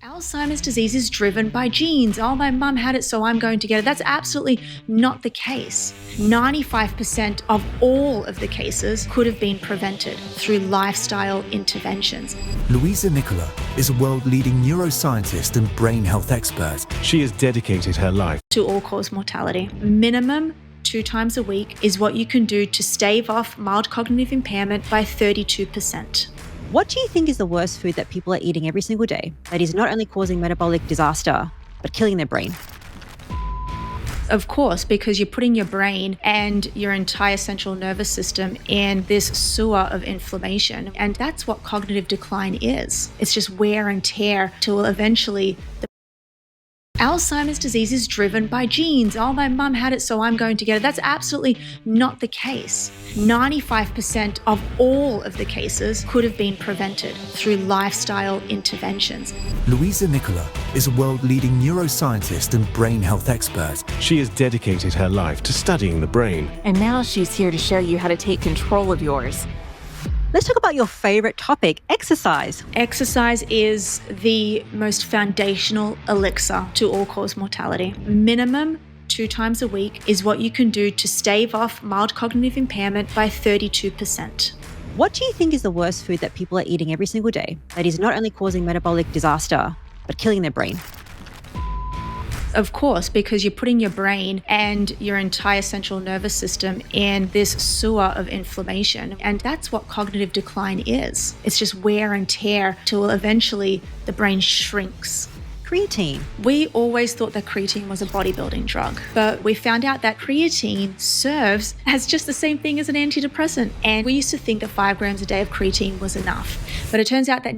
Alzheimer's disease is driven by genes. Oh, my mum had it, so I'm going to get it. That's absolutely not the case. 95% of all of the cases could have been prevented through lifestyle interventions. Louisa Nicola is a world-leading neuroscientist and brain health expert. She has dedicated her life To all-cause mortality. Minimum 2 times a week is what you can do to stave off mild cognitive impairment by 32%. What do you think is the worst food that people are eating every single day that is not only causing metabolic disaster, but killing their brain? Of course, because you're putting your brain and your entire central nervous system in this sewer of inflammation. And that's what cognitive decline is. It's just wear and tear till eventually Alzheimer's disease is driven by genes. Oh, my mum had it, so I'm going to get it. That's absolutely not the case. 95% of all of the cases could have been prevented through lifestyle interventions. Louisa Nicola is a world-leading neuroscientist and brain health expert. She has dedicated her life to studying the brain. And now she's here to show you how to take control of yours. Let's talk about your favorite topic, exercise. Exercise is the most foundational elixir to all-cause mortality. Minimum 2 times a week is what you can do to stave off mild cognitive impairment by 32%. What do you think is the worst food that people are eating every single day that is not only causing metabolic disaster, but killing their brain? Of course, because you're putting your brain and your entire central nervous system in this sewer of inflammation. And that's what cognitive decline is. It's just wear and tear till eventually the brain shrinks. Creatine. We always thought that creatine was a bodybuilding drug, but we found out that creatine serves as just the same thing as an antidepressant. And we used to think that 5 grams a day of creatine was enough. But it turns out that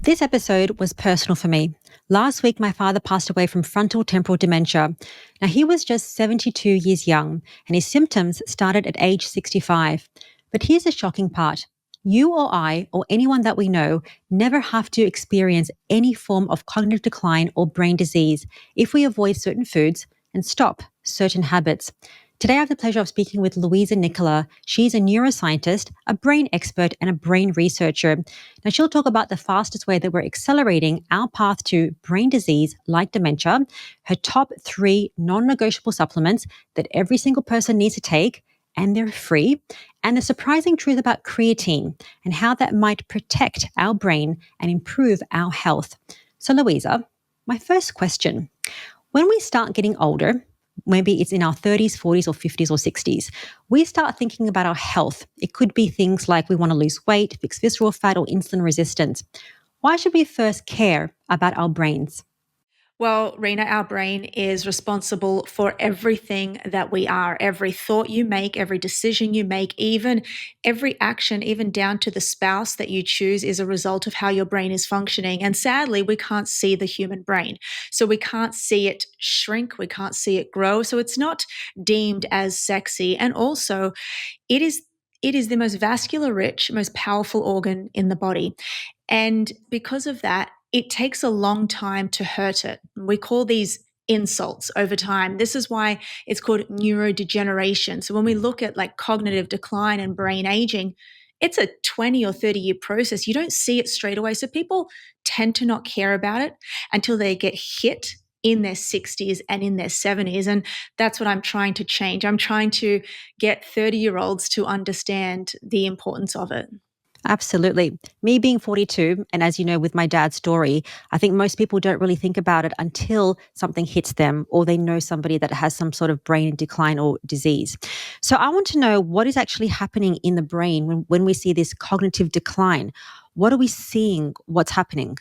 This episode was personal for me. Last week, my father passed away from frontal temporal dementia. Now, he was just 72 years young, and his symptoms started at age 65. But here's the shocking part. You or I, or anyone that we know, never have to experience any form of cognitive decline or brain disease if we avoid certain foods and stop certain habits. Today, I have the pleasure of speaking with Louisa Nicola. She's a neuroscientist, a brain expert, and a brain researcher. Now, she'll talk about the fastest way that we're accelerating our path to brain disease like dementia, her top 3 non-negotiable supplements that every single person needs to take, and they're free, and the surprising truth about creatine and how that might protect our brain and improve our health. So, Louisa, my first question. When we start getting older, maybe it's in our 30s, 40s, or 50s, or 60s, we start thinking about our health. It could be things like we want to lose weight, fix visceral fat, or insulin resistance. Why should we first care about our brains? Well, Rena, our brain is responsible for everything that we are. Every thought you make, every decision you make, even every action, even down to the spouse that you choose, is a result of how your brain is functioning. And sadly, we can't see the human brain. So we can't see it shrink, we can't see it grow. So it's not deemed as sexy. And also, it is the most vascular rich, most powerful organ in the body. And because of that, it takes a long time to hurt it. We call these insults over time. This is why it's called neurodegeneration. So when we look at like cognitive decline and brain aging, it's a 20 or 30 year process. You don't see it straight away. So people tend to not care about it until they get hit in their 60s and in their 70s. And that's what I'm trying to change. I'm trying to get 30-year-olds to understand the importance of it. Absolutely. Me being 42, and as you know, with my dad's story, I think most people don't really think about it until something hits them or they know somebody that has some sort of brain decline or disease. So I want to know what is actually happening in the brain when we see this cognitive decline. What are we seeing? What's happening?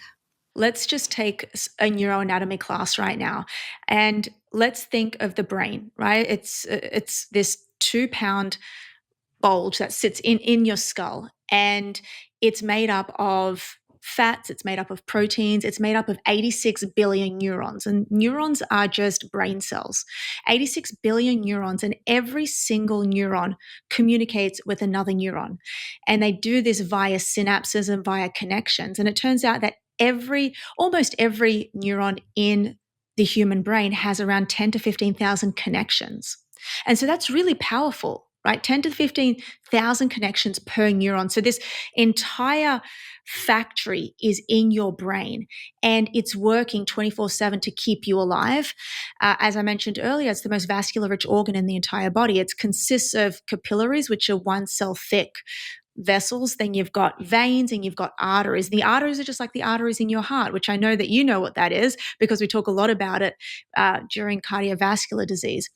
Let's just take a neuroanatomy class right now, and let's think of the brain, right? It's this 2-pound bulge that sits in your skull, and it's made up of fats, it's made up of proteins, it's made up of 86 billion neurons. And neurons are just brain cells. 86 billion neurons, and every single neuron communicates with another neuron. And they do this via synapses and via connections. And it turns out that almost every neuron in the human brain has around 10 to 15,000 connections. And so that's really powerful, right? 10 to 15,000 connections per neuron. So this entire factory is in your brain and it's working 24/7 to keep you alive. As I mentioned earlier, it's the most vascular rich organ in the entire body. It consists of capillaries, which are 1 cell thick vessels. Then you've got veins and you've got arteries. The arteries are just like the arteries in your heart, which I know that you know what that is because we talk a lot about it during cardiovascular disease.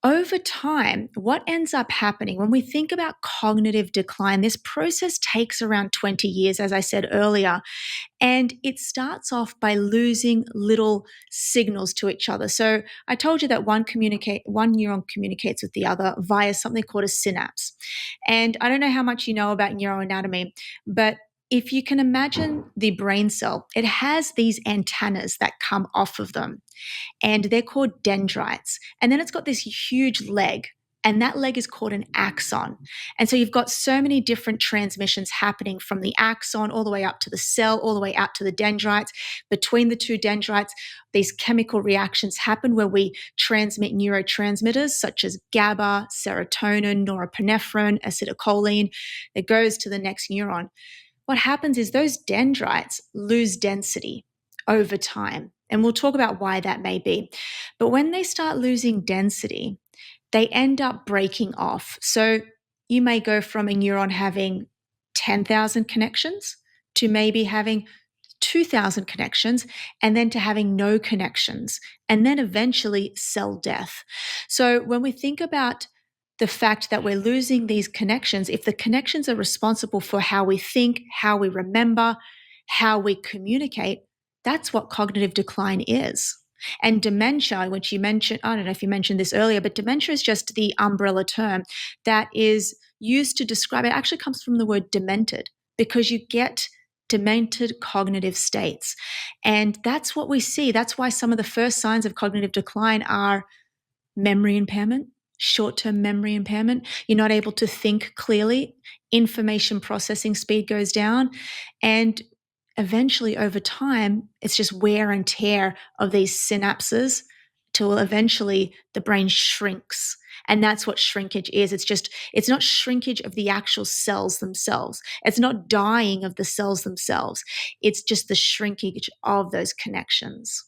Over time, what ends up happening when we think about cognitive decline, this process takes around 20 years, as I said earlier, and it starts off by losing little signals to each other. So I told you that one neuron communicates with the other via something called a synapse. And I don't know how much you know about neuroanatomy, but if you can imagine the brain cell, it has these antennas that come off of them, and they're called dendrites. And then it's got this huge leg, and that leg is called an axon. And so you've got so many different transmissions happening from the axon all the way up to the cell, all the way out to the dendrites. Between the two dendrites, these chemical reactions happen where we transmit neurotransmitters such as GABA, serotonin, norepinephrine, acetylcholine. It goes to the next neuron. What happens is those dendrites lose density over time. And we'll talk about why that may be. But when they start losing density, they end up breaking off. So you may go from a neuron having 10,000 connections to maybe having 2,000 connections, and then to having no connections, and then eventually cell death. So when we think about the fact that we're losing these connections, if the connections are responsible for how we think, how we remember, how we communicate, that's what cognitive decline is. And dementia, which you mentioned, I don't know if you mentioned this earlier, but dementia is just the umbrella term that is used to describe, it actually comes from the word demented, because you get demented cognitive states. And that's what we see. That's why some of the first signs of cognitive decline are memory impairment, short-term memory impairment. You're not able to think clearly. Information processing speed goes down. And eventually, over time, it's just wear and tear of these synapses till eventually the brain shrinks. And that's what shrinkage is. It's not shrinkage of the actual cells themselves. It's not dying of the cells themselves. It's just the shrinkage of those connections.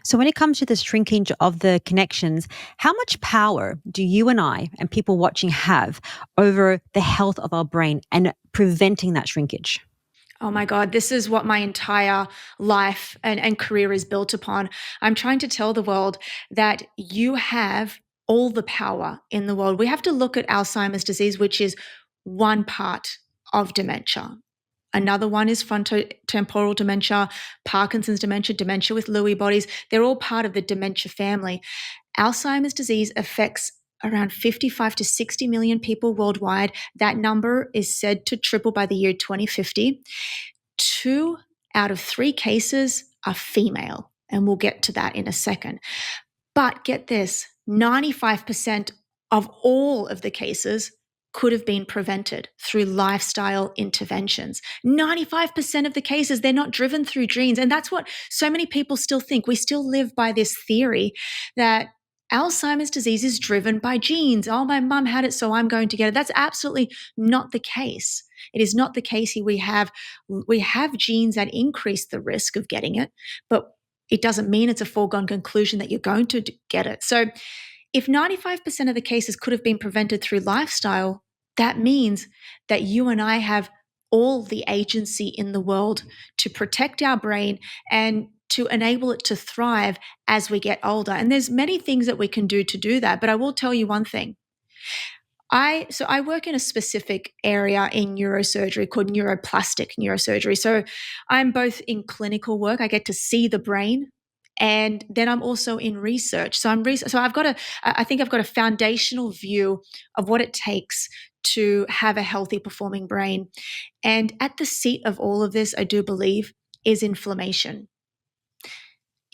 So when it comes to the shrinkage of the connections, how much power do you and I and people watching have over the health of our brain and preventing that shrinkage? Oh my God, this is what my entire life and career is built upon. I'm trying to tell the world that you have all the power in the world. We have to look at Alzheimer's disease, which is one part of dementia. Another one is frontotemporal dementia, Parkinson's dementia, dementia with Lewy bodies. They're all part of the dementia family. Alzheimer's disease affects around 55 to 60 million people worldwide. That number is said to triple by the year 2050. 2 out of 3 cases are female, and we'll get to that in a second. But get this, 95% of all of the cases could have been prevented through lifestyle interventions. 95% of the cases, they're not driven through genes. And that's what so many people still think. We still live by this theory that Alzheimer's disease is driven by genes. Oh, my mum had it, so I'm going to get it. That's absolutely not the case. It is not the case. We have genes that increase the risk of getting it, but it doesn't mean it's a foregone conclusion that you're going to get it. So if 95% of the cases could have been prevented through lifestyle, that means that you and I have all the agency in the world to protect our brain and to enable it to thrive as we get older. And there's many things that we can do to do that, but I will tell you one thing. I work in a specific area in neurosurgery called neuroplastic neurosurgery. So I'm both in clinical work. I get to see the brain, and then I'm also in research. So I think I've got a foundational view of what it takes to have a healthy performing brain. And at the seat of all of this, I do believe, is inflammation.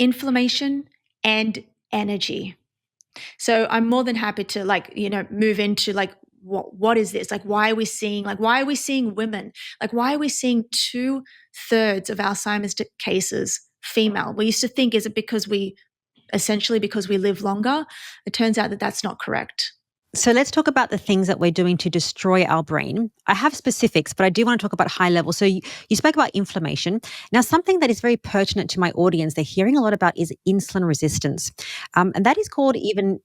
Inflammation and energy. So I'm more than happy to move into what is this? Why are we seeing women? Why are we seeing 2/3 of Alzheimer's cases female? We used to think, is it because we live longer? It turns out that that's not correct. So let's talk about the things that we're doing to destroy our brain. I have specifics, but I do want to talk about high level. So you spoke about inflammation. Now, something that is very pertinent to my audience, they're hearing a lot about is insulin resistance. And that is called even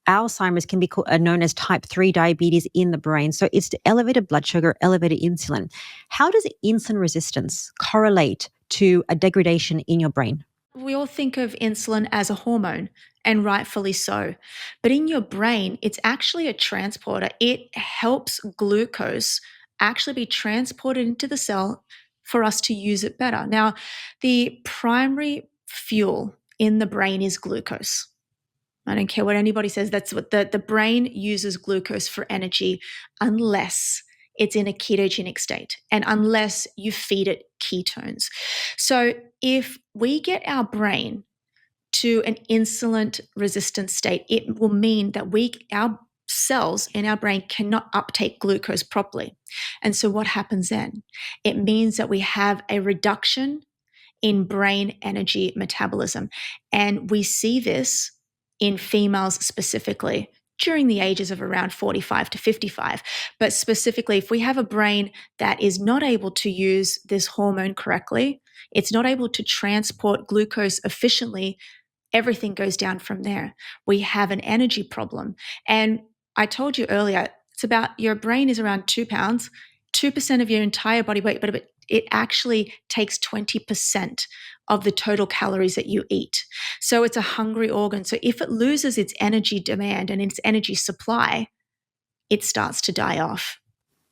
Alzheimer's can be known as type 3 diabetes in the brain. So it's the elevated blood sugar, elevated insulin. How does insulin resistance correlate to a degradation in your brain? We all think of insulin as a hormone, and rightfully so. But in your brain, it's actually a transporter. It helps glucose actually be transported into the cell for us to use it better. Now, the primary fuel in the brain is glucose. I don't care what anybody says, that's what the brain uses glucose for energy unless it's in a ketogenic state and unless you feed it ketones. So if we get our brain to an insulin resistant state, it will mean that our cells in our brain cannot uptake glucose properly. And so what happens then? It means that we have a reduction in brain energy metabolism. And we see this in females specifically during the ages of around 45 to 55. But specifically, if we have a brain that is not able to use this hormone correctly, it's not able to transport glucose efficiently, everything goes down from there. We have an energy problem. And I told you earlier, it's about your brain is around 2 pounds, 2% of your entire body weight, but it actually takes 20% of the total calories that you eat. So it's a hungry organ. So if it loses its energy demand and its energy supply, it starts to die off.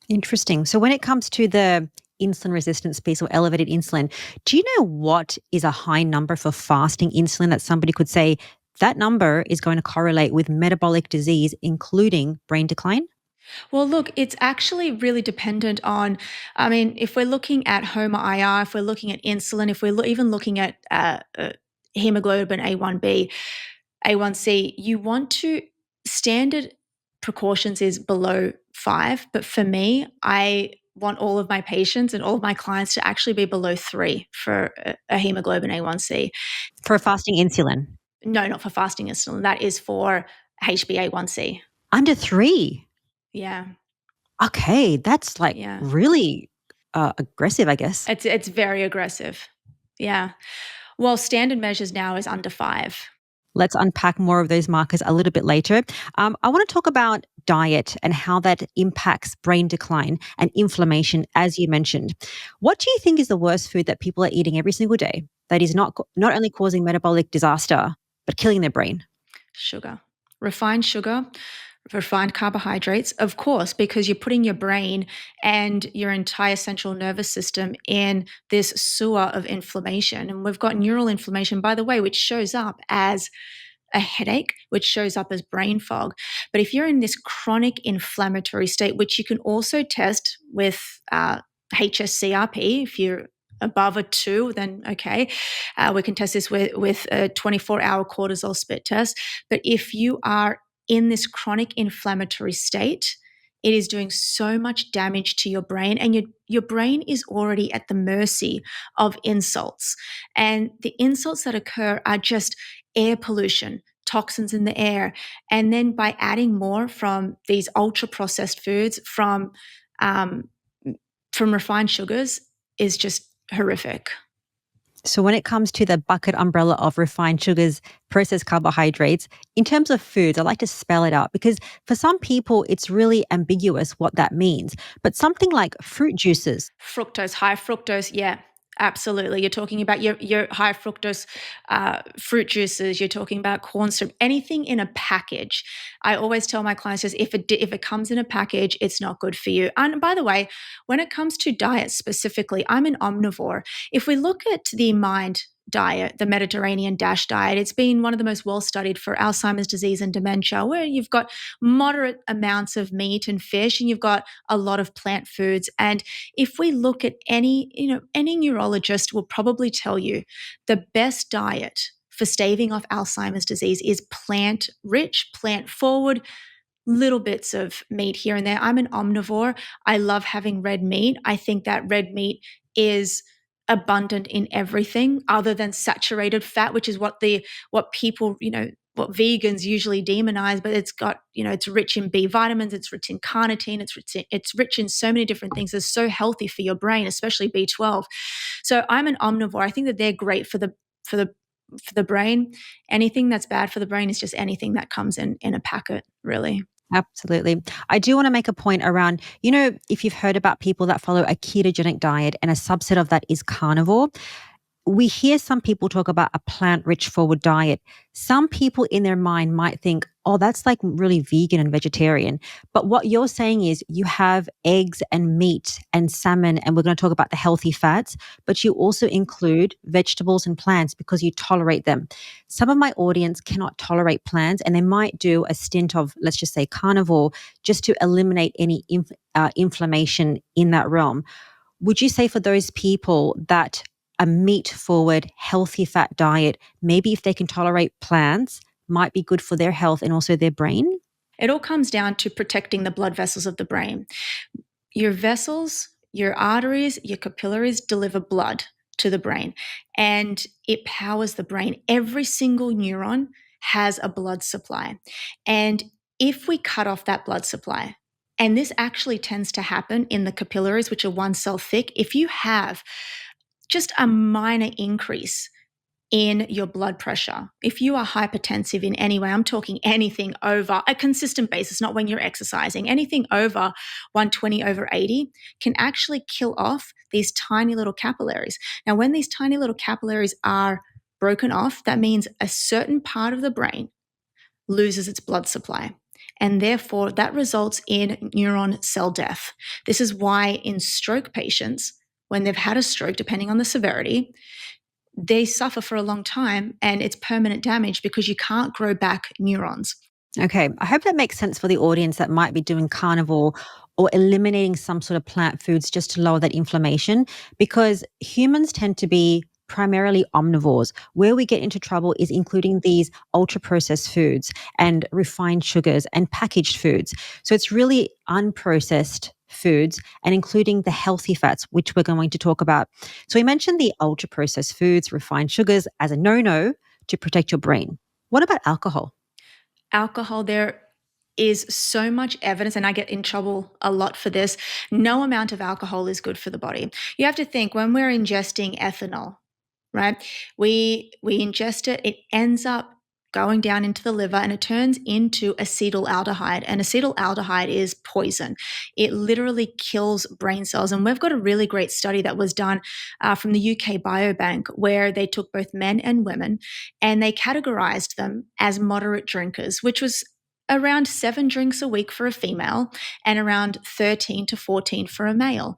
Interesting. So when it comes to the insulin resistance piece or elevated insulin, do you know what is a high number for fasting insulin that somebody could say that number is going to correlate with metabolic disease, including brain decline? Well, look, it's actually really dependent on, I mean, if we're looking at HOMA-IR, if we're looking at insulin, if we're even looking at hemoglobin A1B, A1C, you want to, standard precautions is below 5. But for me, I want all of my patients and all of my clients to actually be below 3 for a hemoglobin A1C. For fasting insulin? No, not for fasting insulin. That is for HbA1c. Under 3? Yeah. Okay, that's like really aggressive, I guess. It's very aggressive. Yeah. Well, standard measures now is under 5. Let's unpack more of those markers a little bit later. I want to talk about diet and how that impacts brain decline and inflammation, as you mentioned. What do you think is the worst food that people are eating every single day that is not only causing metabolic disaster, but killing their brain? Sugar. Refined carbohydrates, of course, because you're putting your brain and your entire central nervous system in this sewer of inflammation. And we've got neural inflammation, by the way, which shows up as a headache, which shows up as brain fog. But if you're in this chronic inflammatory state, which you can also test with HSCRP, if you're above a 2, then okay, we can test this with a 24-hour cortisol spit test. But if you are in this chronic inflammatory state, it is doing so much damage to your brain, and your brain is already at the mercy of insults. And the insults that occur are just air pollution, toxins in the air. And then by adding more from these ultra-processed foods, from refined sugars, is just horrific. So when it comes to the bucket umbrella of refined sugars, processed carbohydrates, in terms of foods, I like to spell it out because for some people, it's really ambiguous what that means. But something like fruit juices. Fructose, high fructose, yeah. Absolutely. You're talking about your high fructose fruit juices. You're talking about corn syrup, anything in a package. I always tell my clients, if it comes in a package, it's not good for you. And by the way, when it comes to diet specifically, I'm an omnivore. If we look at the MIND diet, the Mediterranean DASH diet, it's been one of the most well studied for Alzheimer's disease and dementia, where you've got moderate amounts of meat and fish, and you've got a lot of plant foods. And if we look at any neurologist will probably tell you the best diet for staving off Alzheimer's disease is plant rich, plant forward, little bits of meat here and there. I'm an omnivore. I love having red meat. I think that red meat is abundant in everything other than saturated fat, which is what people, what vegans usually demonize, but it's got, it's rich in B vitamins, it's rich in carnitine, it's rich in so many different things. It's so healthy for your brain, especially B12. So I'm an omnivore. I think that they're great for the brain. Anything that's bad for the brain is just anything that comes in a packet, really. Absolutely. I do want to make a point around, if you've heard about people that follow a ketogenic diet and a subset of that is carnivore, we hear some people talk about a plant-rich forward diet. Some people in their mind might think, oh, that's like really vegan and vegetarian. But what you're saying is you have eggs and meat and salmon, and we're going to talk about the healthy fats, but you also include vegetables and plants because you tolerate them. Some of my audience cannot tolerate plants, and they might do a stint of, let's just say, carnivore just to eliminate any inflammation in that realm. Would you say for those people that a meat-forward, healthy fat diet, maybe if they can tolerate plants, might be good for their health and also their brain? It all comes down to protecting the blood vessels of the brain. Your vessels, your arteries, your capillaries deliver blood to the brain, and it powers the brain. Every single neuron has a blood supply. And if we cut off that blood supply, and this actually tends to happen in the capillaries, which are 1 cell thick, if you have just a minor increase in your blood pressure, if you are hypertensive in any way, I'm talking anything over a consistent basis, not when you're exercising, anything over 120/80 can actually kill off these tiny little capillaries. Now, when these tiny little capillaries are broken off, that means a certain part of the brain loses its blood supply. And therefore, that results in neuron cell death. This is why in stroke patients, when they've had a stroke, depending on the severity, they suffer for a long time and it's permanent damage because you can't grow back neurons. Okay, I hope that makes sense for the audience that might be doing carnivore or eliminating some sort of plant foods just to lower that inflammation, because humans tend to be primarily omnivores. Where we get into trouble is including these ultra processed foods and refined sugars and packaged foods. So it's really unprocessed foods and including the healthy fats, which we're going to talk about. So we mentioned the ultra processed foods, refined sugars as a no-no to protect your brain. What about alcohol? Alcohol, there is so much evidence, and I get in trouble a lot for this. No amount of alcohol is good for the body. You have to think when we're ingesting ethanol, right? We ingest it, it ends up going down into the liver and it turns into acetaldehyde. And acetaldehyde is poison. It literally kills brain cells. And we've got a really great study that was done from the UK Biobank where they took both men and women and they categorized them as moderate drinkers, which was around 7 drinks a week for a female and around 13 to 14 for a male.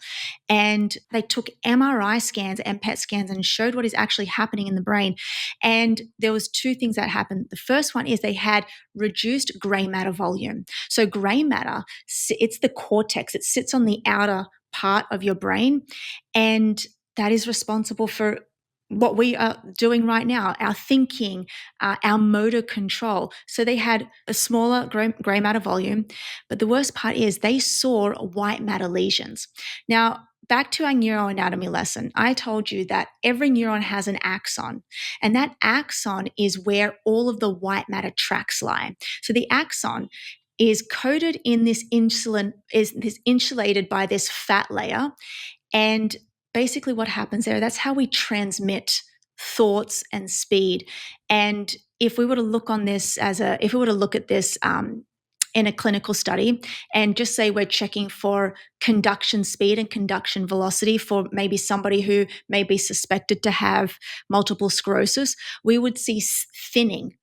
And they took MRI scans and PET scans and showed what is actually happening in the brain. And there was 2 things that happened. The first one is they had reduced gray matter volume. So gray matter, it's the cortex. It sits on the outer part of your brain, and that is responsible for what we are doing right now, our thinking, our motor control. So they had a smaller gray matter volume, but the worst part is they saw white matter lesions. Now, back to our neuroanatomy lesson, I told you that every neuron has an axon, and that axon is where all of the white matter tracks lie. So the axon is coated in this insulin, is insulated by this fat layer, and basically what happens there, that's how we transmit thoughts and speed. And if we were to look at this in a clinical study and just say we're checking for conduction speed and conduction velocity for maybe somebody who may be suspected to have multiple sclerosis, we would see thinning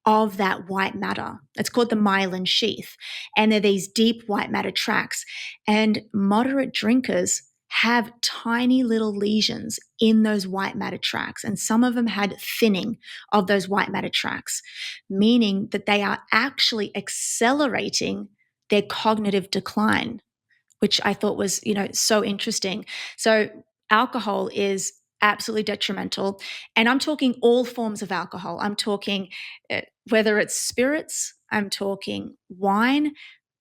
of that white matter. It's called the myelin sheath. And they're these deep white matter tracks. And moderate drinkers have tiny little lesions in those white matter tracks. And some of them had thinning of those white matter tracks, meaning that they are actually accelerating their cognitive decline, which I thought was, so interesting. So alcohol is absolutely detrimental. And I'm talking all forms of alcohol. I'm talking whether it's spirits, I'm talking wine,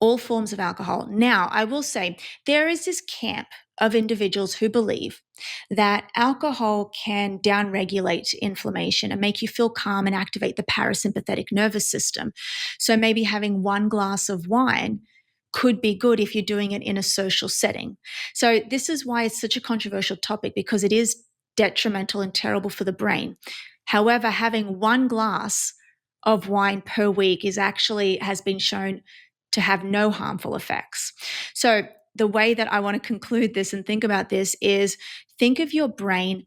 all forms of alcohol. Now, I will say there is this camp of individuals who believe that alcohol can downregulate inflammation and make you feel calm and activate the parasympathetic nervous system. So maybe having one glass of wine could be good if you're doing it in a social setting. So this is why it's such a controversial topic, because it is detrimental and terrible for the brain. However, having one glass of wine per week has been shown to have no harmful effects. So the way that I want to conclude this and think about this is, think of your brain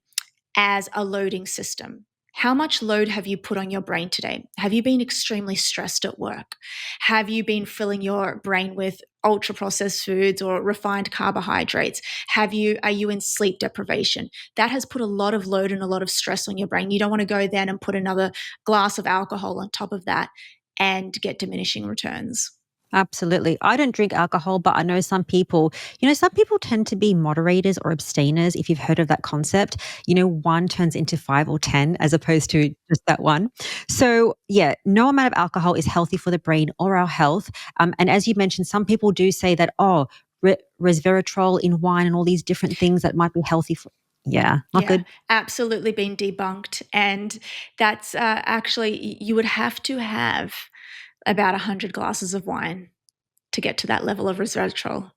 as a loading system. How much load have you put on your brain today? Have you been extremely stressed at work? Have you been filling your brain with ultra processed foods or refined carbohydrates? Are you in sleep deprivation? That has put a lot of load and a lot of stress on your brain. You don't want to go then and put another glass of alcohol on top of that and get diminishing returns. Absolutely. I don't drink alcohol, but I know some people, some people tend to be moderators or abstainers, if you've heard of that concept. One turns into 5 or 10 as opposed to just that one. So yeah, no amount of alcohol is healthy for the brain or our health. And as you mentioned, some people do say that, resveratrol in wine and all these different things that might be healthy for. Yeah, not good. Absolutely been debunked. And that's actually, you would have to have about 100 glasses of wine to get to that level of resveratrol.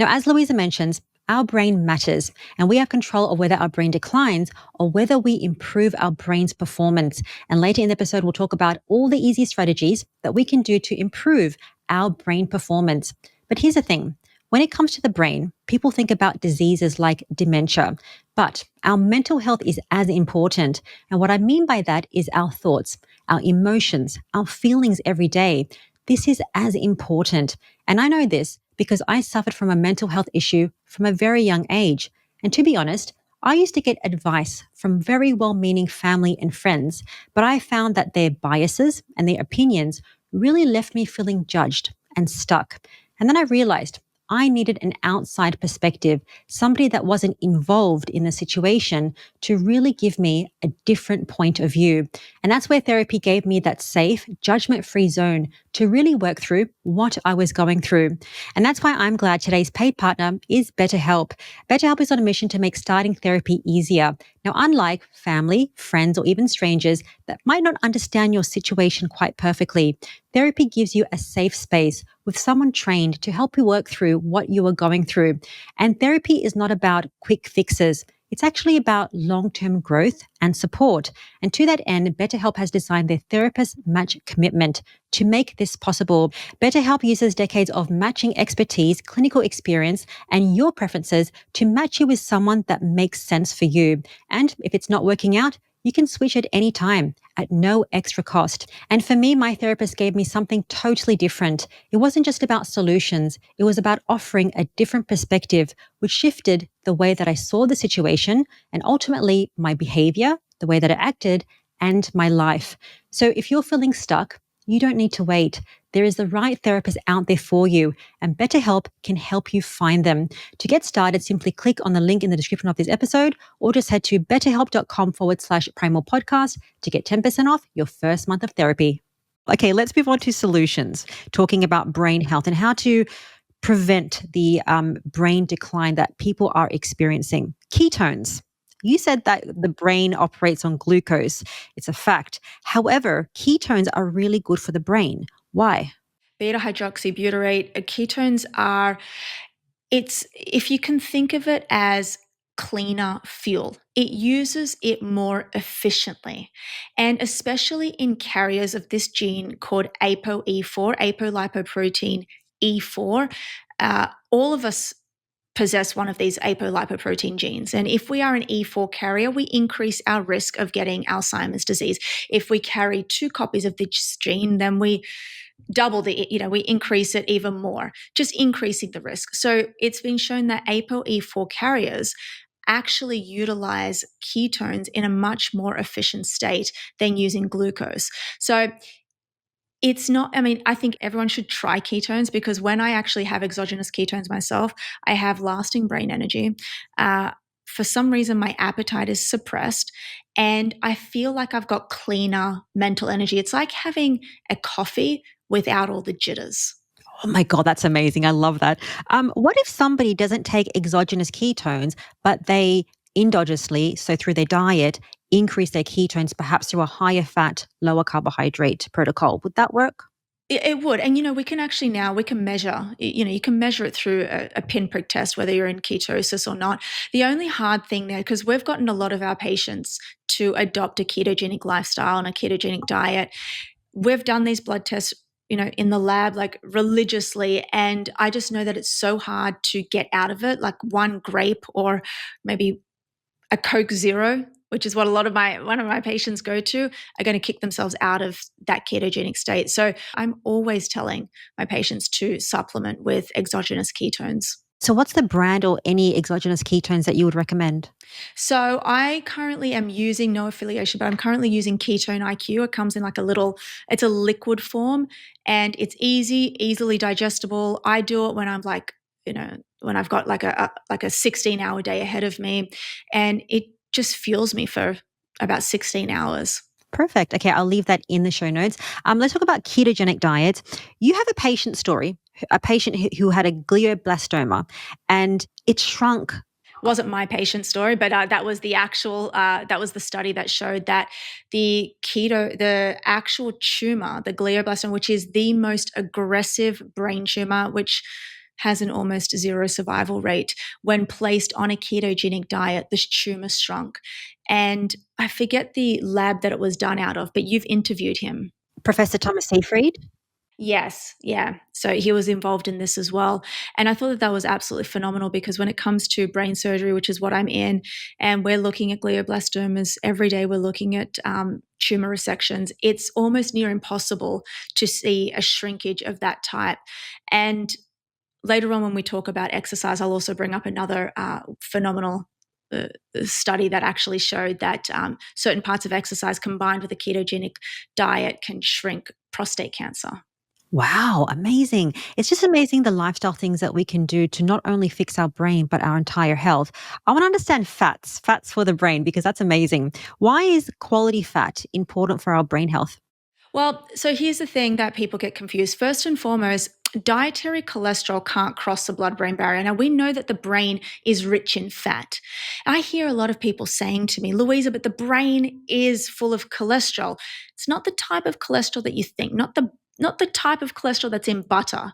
Now, as Louisa mentions, our brain matters, and we have control of whether our brain declines or whether we improve our brain's performance. And later in the episode, we'll talk about all the easy strategies that we can do to improve our brain performance. But here's the thing. When it comes to the brain, people think about diseases like dementia, but our mental health is as important. And what I mean by that is our thoughts, our emotions, our feelings every day. This is as important. And I know this because I suffered from a mental health issue from a very young age. And to be honest, I used to get advice from very well-meaning family and friends, but I found that their biases and their opinions really left me feeling judged and stuck. And then I realized I needed an outside perspective, somebody that wasn't involved in the situation, to really give me a different point of view. And that's where therapy gave me that safe, judgment-free zone to really work through what I was going through. And that's why I'm glad today's paid partner is BetterHelp. BetterHelp is on a mission to make starting therapy easier. Now, unlike family, friends, or even strangers that might not understand your situation quite perfectly, therapy gives you a safe space with someone trained to help you work through what you are going through. And therapy is not about quick fixes. It's actually about long-term growth and support. And to that end, BetterHelp has designed their Therapist Match Commitment to make this possible. BetterHelp uses decades of matching expertise, clinical experience, and your preferences to match you with someone that makes sense for you. And if it's not working out, you can switch at any time at no extra cost. And for me, my therapist gave me something totally different. It wasn't just about solutions. It was about offering a different perspective, which shifted the way that I saw the situation and ultimately my behavior, the way that I acted, and my life. So if you're feeling stuck, you don't need to wait. There is the right therapist out there for you, and BetterHelp can help you find them. To get started, simply click on the link in the description of this episode, or just head to betterhelp.com/primal podcast to get 10% off your first month of therapy. Okay, let's move on to solutions, talking about brain health and how to prevent the brain decline that people are experiencing. Ketones. You said that the brain operates on glucose. It's a fact. However, ketones are really good for the brain. Why? Beta hydroxybutyrate, ketones if you can think of it as cleaner fuel, it uses it more efficiently. And especially in carriers of this gene called ApoE4, apolipoprotein E4, all of us possess one of these apolipoprotein genes. And if we are an E4 carrier, we increase our risk of getting Alzheimer's disease. If we carry 2 copies of this gene, then we double we increase it even more, just increasing the risk. So it's been shown that ApoE4 carriers actually utilize ketones in a much more efficient state than using glucose. So it's not, I think everyone should try ketones, because when I actually have exogenous ketones myself, I have lasting brain energy. For some reason, my appetite is suppressed and I feel like I've got cleaner mental energy. It's like having a coffee without all the jitters. Oh my God, that's amazing. I love that. What if somebody doesn't take exogenous ketones, but they endogenously, so through their diet, increase their ketones perhaps through a higher fat, lower carbohydrate protocol? Would that work? It would. And, we can actually now, we can measure, you can measure it through a pinprick test, whether you're in ketosis or not. The only hard thing there, because we've gotten a lot of our patients to adopt a ketogenic lifestyle and a ketogenic diet, we've done these blood tests, in the lab, like religiously. And I just know that it's so hard to get out of it, like one grape or maybe a Coke Zero, which is what one of my patients go to, are going to kick themselves out of that ketogenic state. So I'm always telling my patients to supplement with exogenous ketones. So what's the brand or any exogenous ketones that you would recommend? So I currently am using, no affiliation, but I'm currently using Ketone IQ. It comes in like it's a liquid form, and it's easily digestible. I do it when I'm like, when I've got like a 16-hour day ahead of me, and it just fuels me for about 16 hours. Perfect. Okay, I'll leave that in the show notes. Let's talk about ketogenic diets. You have a patient story, a patient who had a glioblastoma, and it shrunk. Wasn't my patient story, but that was the actual, that was the study that showed that the actual tumor, the glioblastoma, which is the most aggressive brain tumor, which has an almost zero survival rate, when placed on a ketogenic diet, this tumor shrunk. And I forget the lab that it was done out of, but you've interviewed him. Professor Thomas Seyfried? Yes, yeah. So he was involved in this as well. And I thought that was absolutely phenomenal, because when it comes to brain surgery, which is what I'm in, and we're looking at glioblastomas every day, we're looking at tumor resections, it's almost near impossible to see a shrinkage of that type. And later on, when we talk about exercise, I'll also bring up another phenomenal study that actually showed that certain parts of exercise combined with a ketogenic diet can shrink prostate cancer. Wow, amazing. It's just amazing the lifestyle things that we can do to not only fix our brain, but our entire health. I want to understand fats for the brain, because that's amazing. Why is quality fat important for our brain health? Well, so here's the thing that people get confused. First and foremost, dietary cholesterol can't cross the blood-brain barrier. Now, we know that the brain is rich in fat. I hear a lot of people saying to me, Louisa, but the brain is full of cholesterol. It's not the type of cholesterol that you think, not the type of cholesterol that's in butter.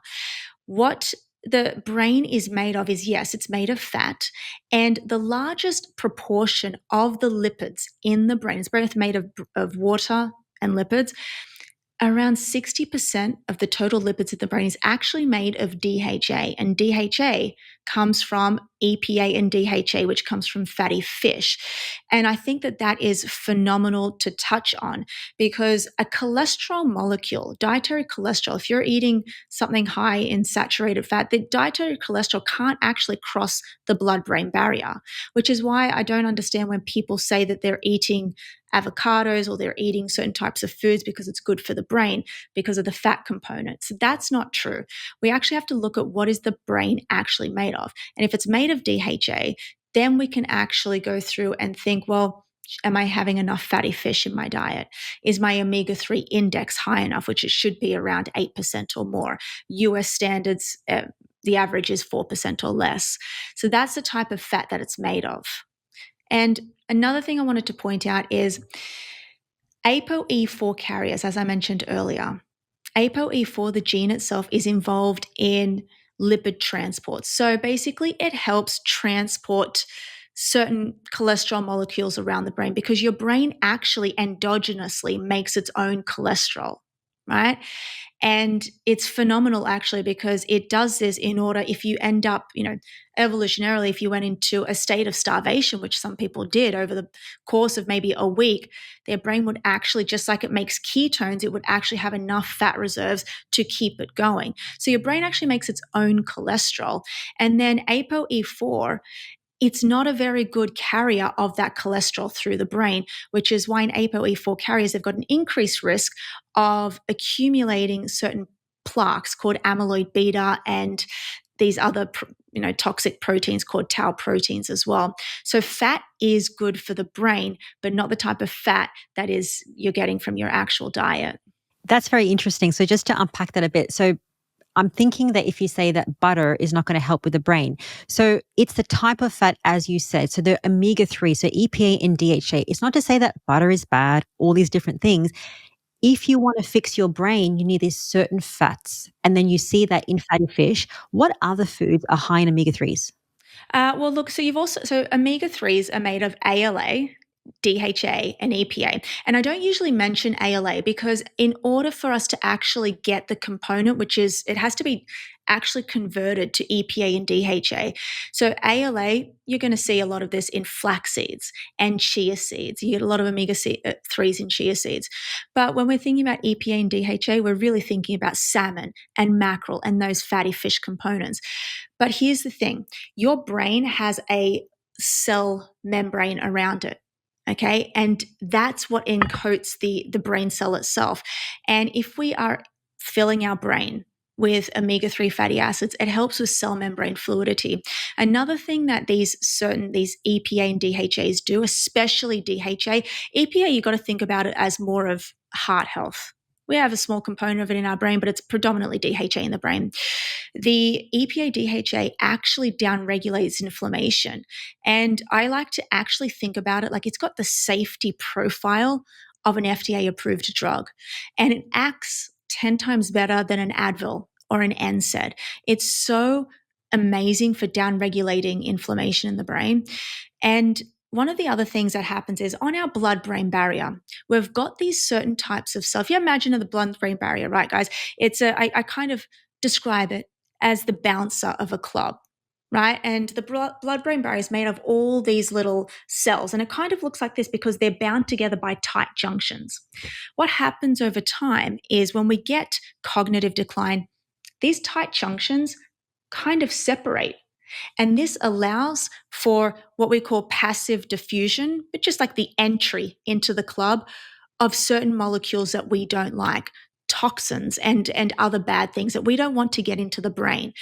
What the brain is made of is, yes, it's made of fat, and the largest proportion of the lipids in the brain is both made of water and lipids. Around 60% of the total lipids in the brain is actually made of DHA, and DHA comes from EPA and DHA, which comes from fatty fish. And I think that that is phenomenal to touch on, because a cholesterol molecule, dietary cholesterol, if you're eating something high in saturated fat, the dietary cholesterol can't actually cross the blood-brain barrier, which is why I don't understand when people say that they're eating avocados or they're eating certain types of foods because it's good for the brain because of the fat component. So that's not true. We actually have to look at what is the brain actually made of. And if it's made of DHA, then we can actually go through and think, well, am I having enough fatty fish in my diet? Is my omega-3 index high enough, which it should be around 8% or more? US standards, the average is 4% or less. So that's the type of fat that it's made of. And another thing I wanted to point out is ApoE4 carriers, as I mentioned earlier. ApoE4, the gene itself, is involved in lipid transport. So basically, it helps transport certain cholesterol molecules around the brain, because your brain actually endogenously makes its own cholesterol, right? And it's phenomenal, actually, because it does this in order, if you end up, evolutionarily, if you went into a state of starvation, which some people did over the course of maybe a week, their brain would actually, just like it makes ketones, it would actually have enough fat reserves to keep it going. So your brain actually makes its own cholesterol. And then ApoE4, it's not a very good carrier of that cholesterol through the brain, which is why in ApoE4 carriers, they've got an increased risk of accumulating certain plaques called amyloid beta and these other toxic proteins called tau proteins as well. So fat is good for the brain, but not the type of fat that you're getting from your actual diet. That's very interesting. So just to unpack that a bit. So I'm thinking that if you say that butter is not going to help with the brain. So it's the type of fat, as you said. So the omega-3, so EPA and DHA. It's not to say that butter is bad, all these different things. If you want to fix your brain, you need these certain fats. And then you see that in fatty fish. What other foods are high in omega-3s? Well, look, so omega 3s are made of ALA, DHA, and EPA. And I don't usually mention ALA because, in order for us to actually get the component, which is it has to be actually converted to EPA and DHA. So, ALA, you're going to see a lot of this in flax seeds and chia seeds. You get a lot of omega 3s in chia seeds. But when we're thinking about EPA and DHA, we're really thinking about salmon and mackerel and those fatty fish components. But here's the thing, your brain has a cell membrane around it. Okay. And that's what encoats the brain cell itself. And if we are filling our brain with omega-3 fatty acids, it helps with cell membrane fluidity. Another thing that these EPA and DHAs do, especially DHA, EPA, you got to think about it as more of heart health. We have a small component of it in our brain, but it's predominantly DHA in the brain. The EPA DHA actually downregulates inflammation. And I like to actually think about it like it's got the safety profile of an FDA approved drug. And it acts 10 times better than an Advil or an NSAID. It's so amazing for downregulating inflammation in the brain. And one of the other things that happens is on our blood-brain barrier, we've got these certain types of cells. If you imagine the blood-brain barrier, right, guys? I kind of describe it as the bouncer of a club, right? And the blood-brain barrier is made of all these little cells, and it kind of looks like this because they're bound together by tight junctions. What happens over time is when we get cognitive decline, these tight junctions kind of separate. And this allows for what we call passive diffusion, but just like the entry into the club of certain molecules that we don't like, toxins and other bad things that we don't want to get into the brain.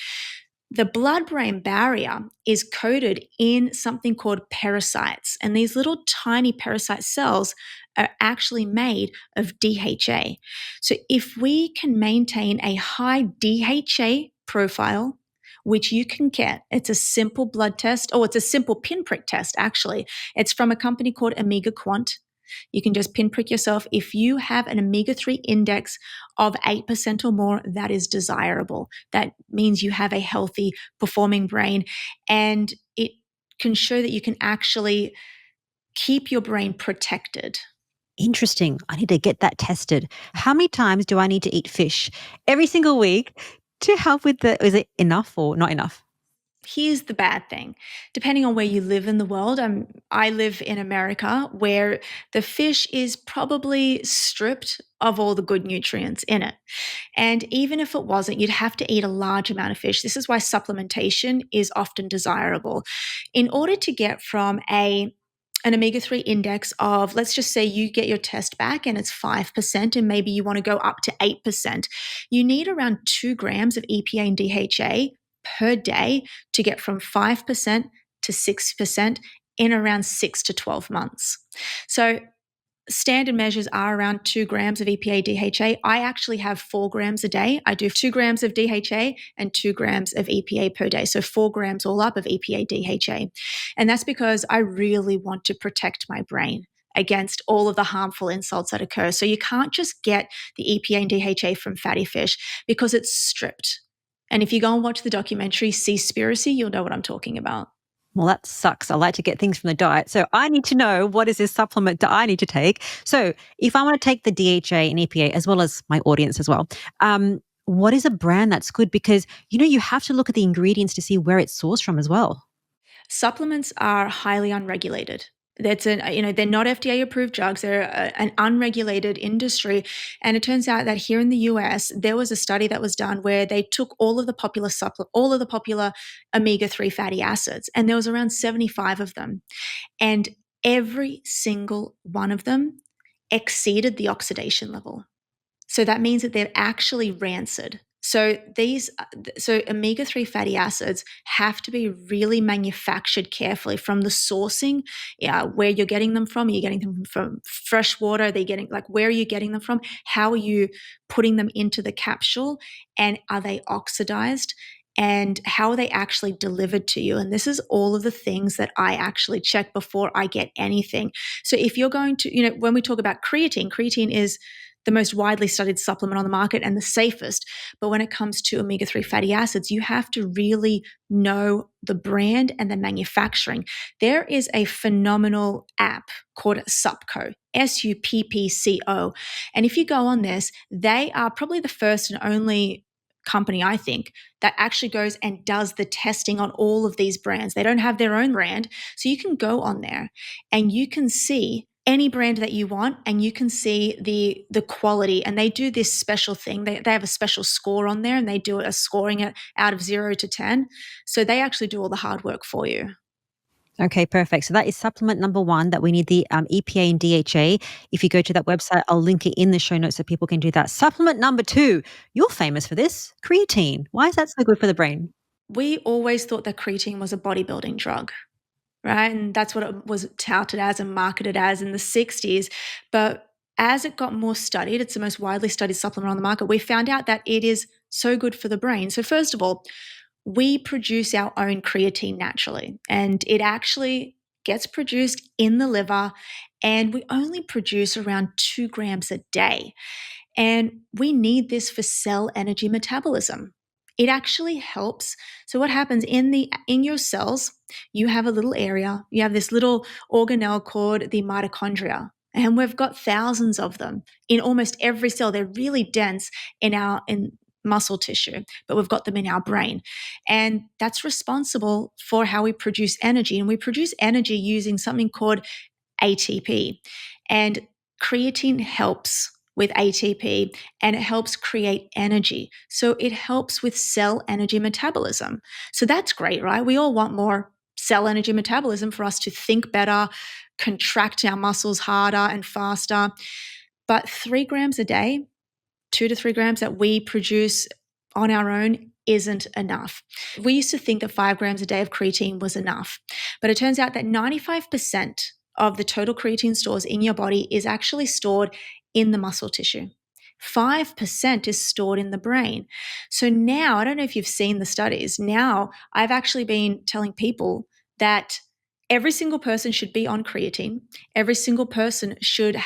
The blood-brain barrier is coated in something called pericytes, and these little tiny pericyte cells are actually made of DHA. So if we can maintain a high DHA profile, which you can get, it's a simple blood test, it's a simple pinprick test, actually. It's from a company called Omega Quant. You can just pinprick yourself. If you have an omega-3 index of 8% or more, that is desirable. That means you have a healthy performing brain, and it can show that you can actually keep your brain protected. Interesting. I need to get that tested. How many times do I need to eat fish? Every single week to help with is it enough or not enough? Here's the bad thing. Depending on where you live in the world, I live in America where the fish is probably stripped of all the good nutrients in it. And even if it wasn't, you'd have to eat a large amount of fish. This is why supplementation is often desirable. In order to get from an omega-3 index of, let's just say you get your test back and it's 5%, and maybe you want to go up to 8%, you need around 2 grams of EPA and DHA per day to get from 5% to 6% in around 6 to 12 months. So standard measures are around 2 grams of EPA DHA. I actually have 4 grams a day. I do 2 grams of DHA and 2 grams of EPA per day. So 4 grams all up of EPA DHA. And that's because I really want to protect my brain against all of the harmful insults that occur. So you can't just get the EPA and DHA from fatty fish because it's stripped. And if you go and watch the documentary Seaspiracy, you'll know what I'm talking about. Well, that sucks. I like to get things from the diet. So I need to know, what is this supplement that I need to take? So if I want to take the DHA and EPA, as well as my audience as well, what is a brand that's good? Because, you have to look at the ingredients to see where it's sourced from as well. Supplements are highly unregulated. They're not FDA approved drugs. They're an unregulated industry. And it turns out that here in the US, there was a study that was done where they took all of the popular omega-3 fatty acids, and there was around 75 of them. And every single one of them exceeded the oxidation level. So that means that they're actually rancid. So omega-3 fatty acids have to be really manufactured carefully from the sourcing, where you're getting them from. Are you getting them from fresh water? Are they getting, like, where are you getting them from? How are you putting them into the capsule? And are they oxidized? And how are they actually delivered to you? And this is all of the things that I actually check before I get anything. So if you're going to, when we talk about creatine is the most widely studied supplement on the market and the safest. But when it comes to omega-3 fatty acids, you have to really know the brand and the manufacturing. There is a phenomenal app called Suppco, Suppco. And if you go on this, they are probably the first and only company, I think, that actually goes and does the testing on all of these brands. They don't have their own brand. So you can go on there and you can see any brand that you want, and you can see the quality. And they do this special thing. They have a special score on there, and they do a scoring it out of 0 to 10. So they actually do all the hard work for you. Okay, perfect. So that is supplement number 1, that we need the EPA and DHA. If you go to that website, I'll link it in the show notes so people can do that. Supplement number 2, you're famous for this, creatine. Why is that so good for the brain? We always thought that creatine was a bodybuilding drug, right? And that's what it was touted as and marketed as in the 60s. But as it got more studied, it's the most widely studied supplement on the market, we found out that it is so good for the brain. So first of all, we produce our own creatine naturally, and it actually gets produced in the liver, and we only produce around 2 grams a day. And we need this for cell energy metabolism. It actually helps. So what happens in your cells, you have a little area, you have this little organelle called the mitochondria. And we've got thousands of them in almost every cell. They're really dense in muscle tissue, but we've got them in our brain. And that's responsible for how we produce energy. And we produce energy using something called ATP. And creatine helps with ATP, and it helps create energy. So it helps with cell energy metabolism. So that's great, right? We all want more cell energy metabolism for us to think better, contract our muscles harder and faster. But 3 grams a day, 2 to 3 grams that we produce on our own isn't enough. We used to think that 5 grams a day of creatine was enough, but it turns out that 95% of the total creatine stores in your body is actually stored in the muscle tissue. 5% is stored in the brain. So now, I don't know if you've seen the studies, now I've actually been telling people that every single person should be on creatine. Every single person should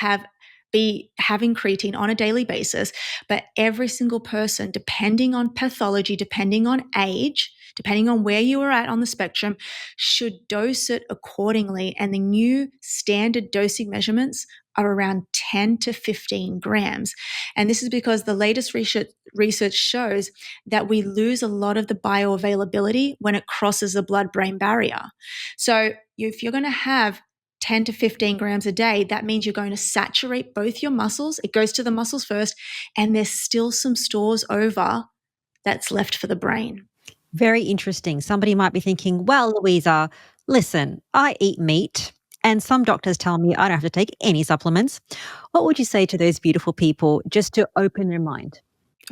be having creatine on a daily basis, but every single person, depending on pathology, depending on age, depending on where you are at on the spectrum, should dose it accordingly. And the new standard dosing measurements are around 10 to 15 grams. And this is because the latest research shows that we lose a lot of the bioavailability when it crosses the blood-brain barrier. So if you're going to have 10 to 15 grams a day, that means you're going to saturate both your muscles. It goes to the muscles first, and there's still some stores over that's left for the brain. Very interesting. Somebody might be thinking, well, Louisa, listen, I eat meat, and some doctors tell me I don't have to take any supplements. What would you say to those beautiful people just to open their mind?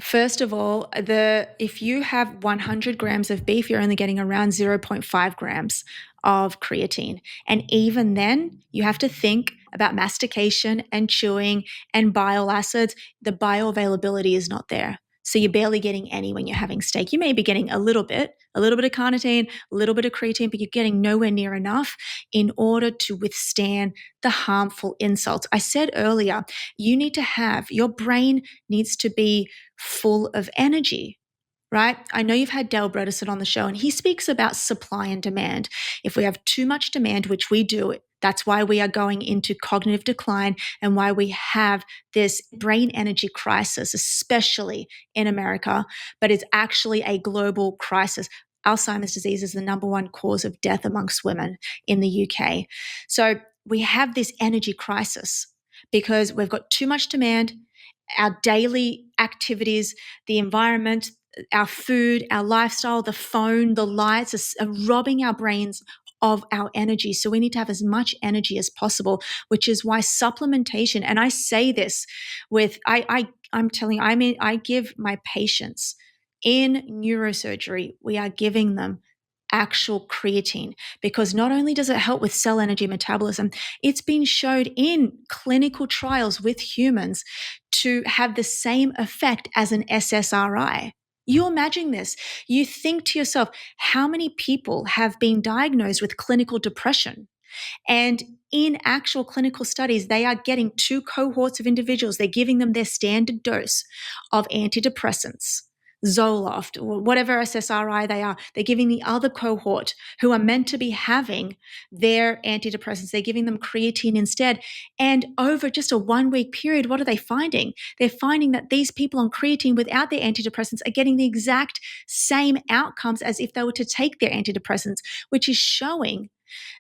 First of all, if you have 100 grams of beef, you're only getting around 0.5 grams of creatine. And even then, you have to think about mastication and chewing and bile acids. The bioavailability is not there. So you're barely getting any when you're having steak. You may be getting a little bit of carnitine, a little bit of creatine, but you're getting nowhere near enough in order to withstand the harmful insults. I said earlier, your brain needs to be full of energy, right? I know you've had Dale Bredesen on the show, and he speaks about supply and demand. If we have too much demand, which we do, that's why we are going into cognitive decline and why we have this brain energy crisis, especially in America, but it's actually a global crisis. Alzheimer's disease is the number 1 cause of death amongst women in the UK. So we have this energy crisis because we've got too much demand. Our daily activities, the environment, our food, our lifestyle, the phone, the lights are robbing our brains of our energy. So we need to have as much energy as possible, which is why supplementation, and I say this I give my patients In neurosurgery, we are giving them actual creatine because not only does it help with cell energy metabolism, it's been showed in clinical trials with humans to have the same effect as an SSRI. You imagine this. You think to yourself, how many people have been diagnosed with clinical depression? And in actual clinical studies, they are getting two cohorts of individuals. They're giving them their standard dose of antidepressants, Zoloft, or whatever SSRI they are. They're giving the other cohort who are meant to be having their antidepressants, they're giving them creatine instead. And over just a 1 week period, what are they finding? They're finding that these people on creatine without their antidepressants are getting the exact same outcomes as if they were to take their antidepressants, which is showing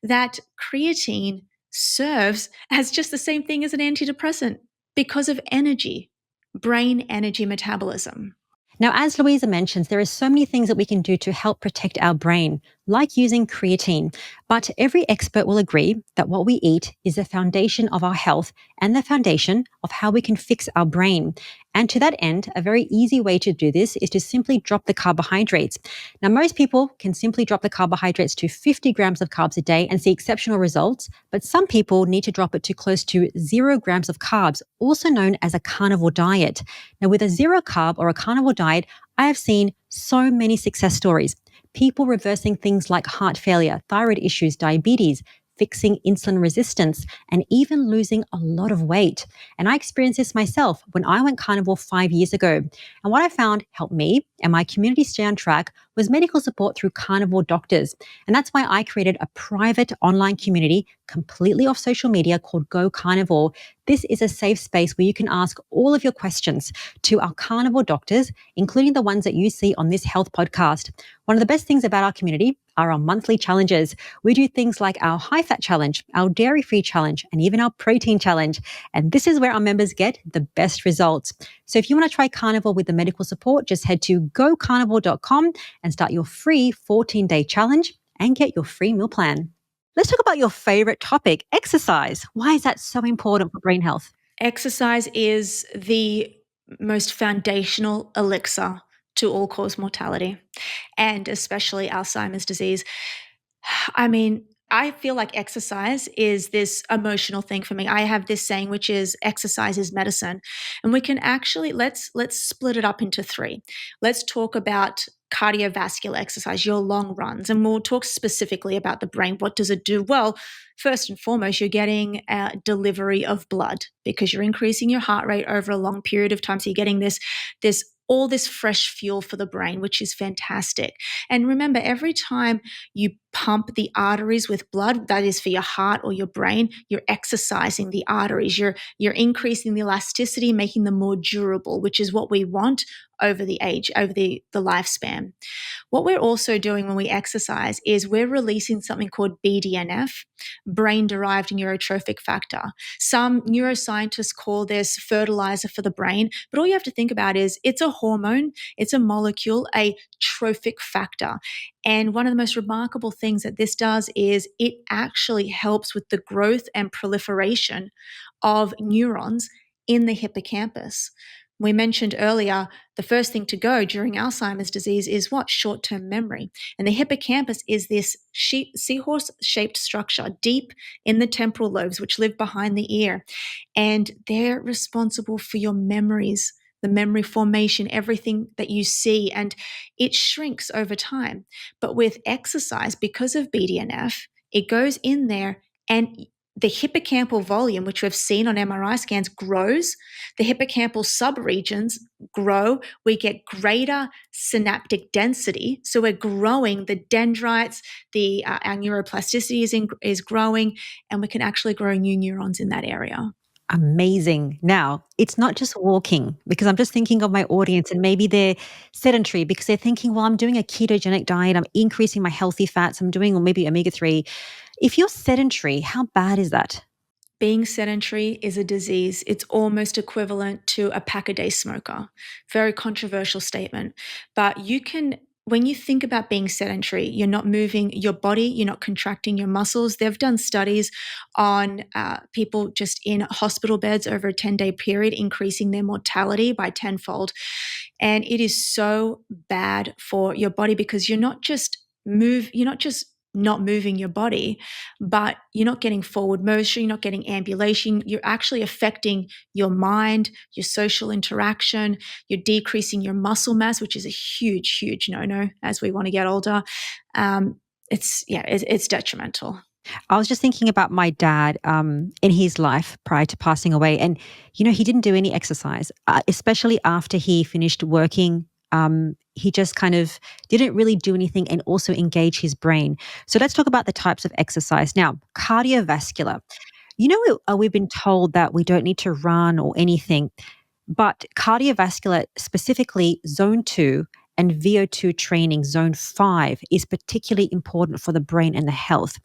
that creatine serves as just the same thing as an antidepressant because of energy, brain energy metabolism. Now, as Louisa mentions, there are so many things that we can do to help protect our brain, like using creatine. But every expert will agree that what we eat is the foundation of our health and the foundation of how we can fix our brain. And to that end, a very easy way to do this is to simply drop the carbohydrates. Now, most people can simply drop the carbohydrates to 50 grams of carbs a day and see exceptional results, but some people need to drop it to close to 0 grams of carbs, also known as a carnivore diet. Now, with a zero carb or a carnivore diet, I have seen so many success stories. People reversing things like heart failure, thyroid issues, diabetes, fixing insulin resistance, and even losing a lot of weight. And I experienced this myself when I went carnivore 5 years ago. And what I found helped me and my community stay on track was medical support through carnivore doctors. And that's why I created a private online community completely off social media called Go Carnivore. This is a safe space where you can ask all of your questions to our carnivore doctors, including the ones that you see on this health podcast. One of the best things about our community are our monthly challenges. We do things like our high fat challenge, our dairy free challenge, and even our protein challenge. And this is where our members get the best results. So if you want to try carnivore with the medical support, just head to gocarnivore.com and start your free 14-day challenge and get your free meal plan. Let's talk about your favorite topic, exercise. Why is that so important for brain health? Exercise is the most foundational elixir to all cause mortality, and especially Alzheimer's disease. I mean, I feel like exercise is this emotional thing for me. I have this saying, which is exercise is medicine. And we can actually, let's split it up into three. Let's talk about cardiovascular exercise, your long runs, and we'll talk specifically about the brain. What does it do? Well, first and foremost, you're getting a delivery of blood because you're increasing your heart rate over a long period of time. So you're getting all this fresh fuel for the brain, which is fantastic. And remember, every time you pump the arteries with blood, that is for your heart or your brain, you're exercising the arteries. You're increasing the elasticity, making them more durable, which is what we want over the lifespan. What we're also doing when we exercise is we're releasing something called BDNF, brain-derived neurotrophic factor. Some neuroscientists call this fertilizer for the brain, but all you have to think about is it's a hormone, it's a molecule, a trophic factor. And one of the most remarkable things that this does is it actually helps with the growth and proliferation of neurons in the hippocampus. We mentioned earlier, the first thing to go during Alzheimer's disease is what? Short-term memory. And the hippocampus is this seahorse-shaped structure deep in the temporal lobes, which live behind the ear. And they're responsible for your memories, the memory formation, everything that you see, and it shrinks over time. But with exercise, because of BDNF, it goes in there and the hippocampal volume, which we've seen on MRI scans, grows. The hippocampal subregions grow. We get greater synaptic density. So we're growing the dendrites, our neuroplasticity is growing, and we can actually grow new neurons in that area. Amazing. Now, it's not just walking, because I'm just thinking of my audience and maybe they're sedentary because they're thinking, well, I'm doing a ketogenic diet, I'm increasing my healthy fats, I'm doing maybe omega-3. If you're sedentary, how bad is that? Being sedentary is a disease. It's almost equivalent to a pack-a-day smoker. Very controversial statement. But when you think about being sedentary, you're not moving your body, you're not contracting your muscles. They've done studies on people just in hospital beds over a 10-day period, increasing their mortality by tenfold. And it is so bad for your body because you're not just not moving your body, but you're not getting forward motion, you're not getting ambulation, you're actually affecting your mind, your social interaction, you're decreasing your muscle mass, which is a huge, huge no-no as we want to get older. It's detrimental. I was just thinking about my dad in his life prior to passing away. And, he didn't do any exercise, especially after he finished working. He just kind of didn't really do anything and also engage his brain. So let's talk about the types of exercise. Now, cardiovascular. We've been told that we don't need to run or anything, but cardiovascular, specifically zone 2 and VO2 training, zone 5, is particularly important for the brain and the health.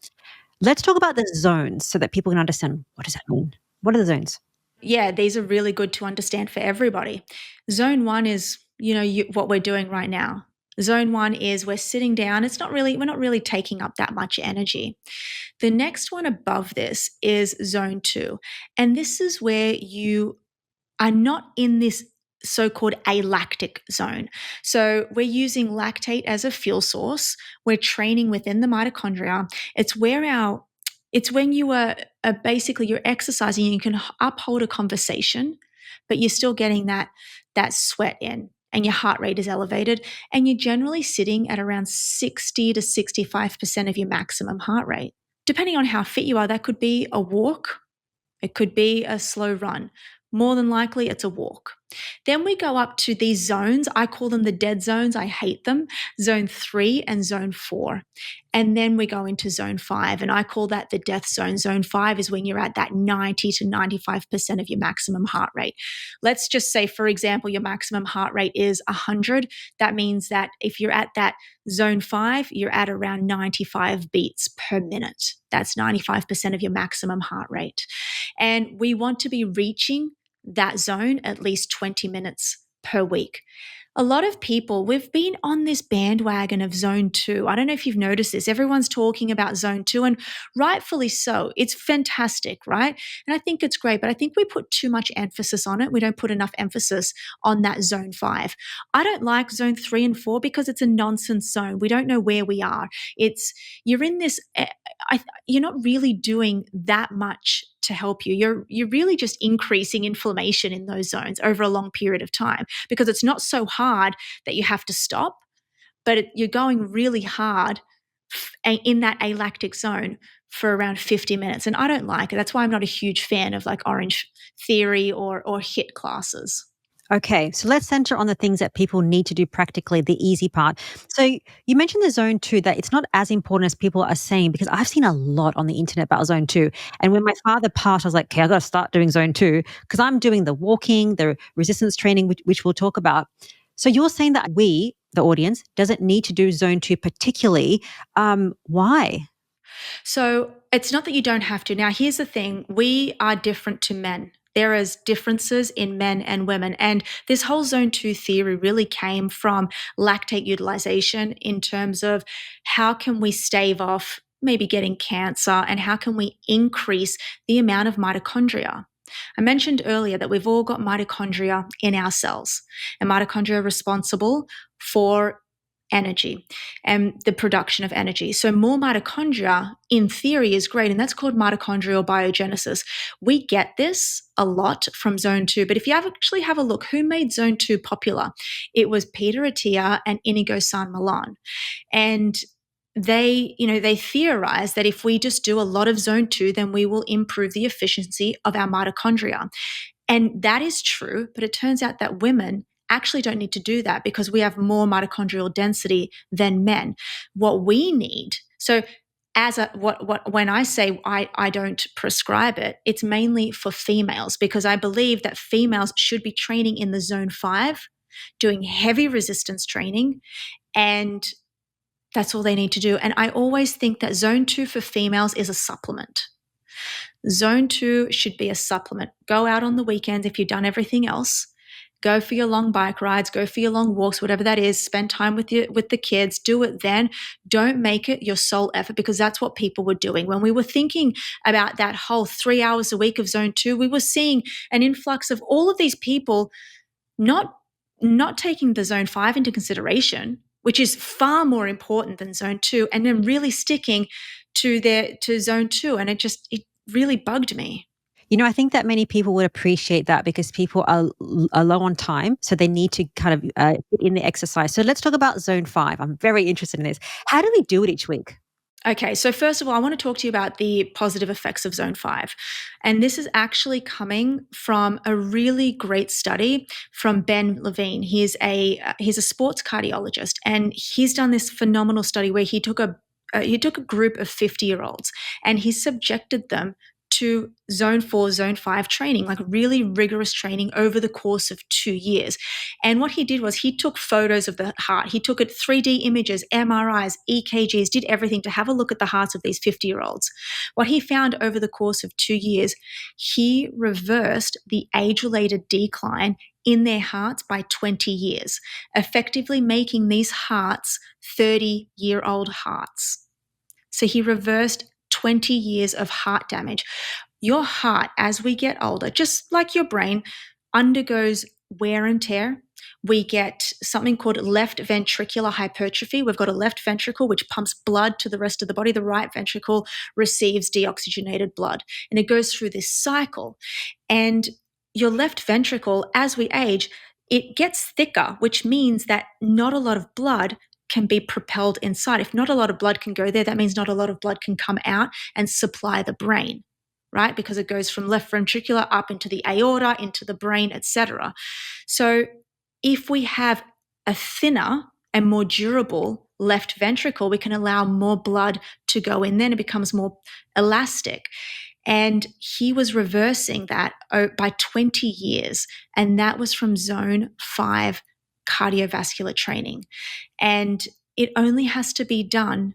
Let's talk about the zones so that people can understand, what does that mean? What are the zones? Yeah, these are really good to understand for everybody. Zone 1 is, what we're doing right now. Zone 1 is we're sitting down. We're not really taking up that much energy. The next one above this is zone 2. And this is where you are not in this so-called alactic zone. So we're using lactate as a fuel source. We're training within the mitochondria. It's when you are basically you're exercising and you can uphold a conversation, but you're still getting that sweat in and your heart rate is elevated and you're generally sitting at around 60 to 65% of your maximum heart rate. Depending on how fit you are, that could be a walk. It could be a slow run. More than likely, it's a walk. Then we go up to these zones. I call them the dead zones. I hate them. Zone 3 and zone 4. And then we go into zone 5, and I call that the death zone. Zone 5 is when you're at that 90 to 95% of your maximum heart rate. Let's just say, for example, your maximum heart rate is 100. That means that if you're at that zone 5, you're at around 95 beats per minute. That's 95% of your maximum heart rate. And we want to be reaching that zone at least 20 minutes per week. A lot of people, we've been on this bandwagon of zone 2. I don't know if you've noticed this. Everyone's talking about zone 2, and rightfully so. It's fantastic, right? And I think it's great, but I think we put too much emphasis on it. We don't put enough emphasis on that zone 5. I don't like zone 3 and 4 because it's a nonsense zone. We don't know where we are. You're in this, you're not really doing that much to help you. You're really just increasing inflammation in those zones over a long period of time because it's not so hard that you have to stop, but you're going really hard in that alactic zone for around 50 minutes. And I don't like it. That's why I'm not a huge fan of like Orange Theory or HIIT classes. Okay, so let's center on the things that people need to do practically, the easy part. So you mentioned the zone 2, that it's not as important as people are saying, because I've seen a lot on the internet about zone 2. And when my father passed, I was like, okay, I got to start doing zone 2 because I'm doing the walking, the resistance training, which we'll talk about. So you're saying that we, the audience, doesn't need to do zone 2 particularly. Why? So it's not that you don't have to. Now, here's the thing. We are different to men. There is differences in men and women. And this whole zone 2 theory really came from lactate utilization in terms of how can we stave off maybe getting cancer and how can we increase the amount of mitochondria. I mentioned earlier that we've all got mitochondria in our cells, and mitochondria are responsible for energy and the production of energy. So more mitochondria in theory is great, and that's called mitochondrial biogenesis. We get this a lot from zone 2, but if you actually have a look, who made zone 2 popular? It was Peter Attia and Inigo San Milan. And they theorize that if we just do a lot of zone 2, then we will improve the efficiency of our mitochondria. And that is true, but it turns out that women actually don't need to do that because we have more mitochondrial density than men. What we need, so when I say I don't prescribe it, it's mainly for females because I believe that females should be training in the zone 5, doing heavy resistance training, and that's all they need to do. And I always think that zone 2 for females is a supplement. Zone 2 should be a supplement. Go out on the weekends if you've done everything else Go for your long bike rides, go for your long walks, whatever that is. Spend time with the kids. Do it then. Don't make it your sole effort, because that's what people were doing. When we were thinking about that whole 3 hours a week of zone 2, we were seeing an influx of all of these people not taking the zone 5 into consideration, which is far more important than zone 2, and then really sticking to zone 2. And it really bugged me. I think that many people would appreciate that because people are low on time, so they need to kind of fit in the exercise. So let's talk about zone 5. I'm very interested in this. How do we do it each week? Okay, so first of all, I want to talk to you about the positive effects of zone 5. And this is actually coming from a really great study from Ben Levine. He's a sports cardiologist, and he's done this phenomenal study where he took a group of 50-year-olds and he subjected them to zone 4, zone 5 training, like really rigorous training over the course of 2 years. And what he did was he took photos of the heart. He took 3D images, MRIs, EKGs, did everything to have a look at the hearts of these 50-year-olds. What he found over the course of 2 years, he reversed the age-related decline in their hearts by 20 years, effectively making these hearts 30-year-old hearts. So he reversed 20 years of heart damage. Your heart, as we get older, just like your brain, undergoes wear and tear. We get something called left ventricular hypertrophy. We've got a left ventricle which pumps blood to the rest of the body. The right ventricle receives deoxygenated blood. And it goes through this cycle. And your left ventricle, as we age, it gets thicker, which means that not a lot of blood can be propelled inside. If not a lot of blood can go there, that means not a lot of blood can come out and supply the brain, right? Because it goes from left ventricular up into the aorta, into the brain, etc. So if we have a thinner and more durable left ventricle, we can allow more blood to go in. Then it becomes more elastic. And he was reversing that by 20 years. And that was from zone 5 cardiovascular training. And it only has to be done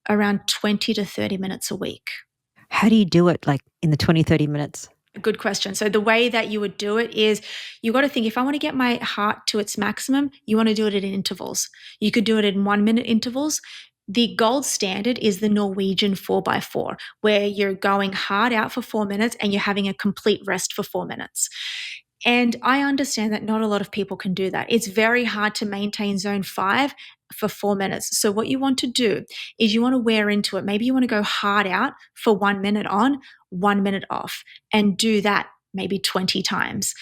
around 20 to 30 minutes a week. How do you do it, like in the 20, 30 minutes? Good question. So the way that you would do it is you got to think, if I want to get my heart to its maximum, you want to do it in intervals. You could do it in 1-minute intervals. The gold standard is the Norwegian 4x4, where you're going hard out for 4 minutes and you're having a complete rest for 4 minutes. And I understand that not a lot of people can do that. It's very hard to maintain zone 5 for 4 minutes. So what you want to do is you want to wear into it. Maybe you want to go hard out for 1 minute on, 1 minute off, and do that maybe 20 times.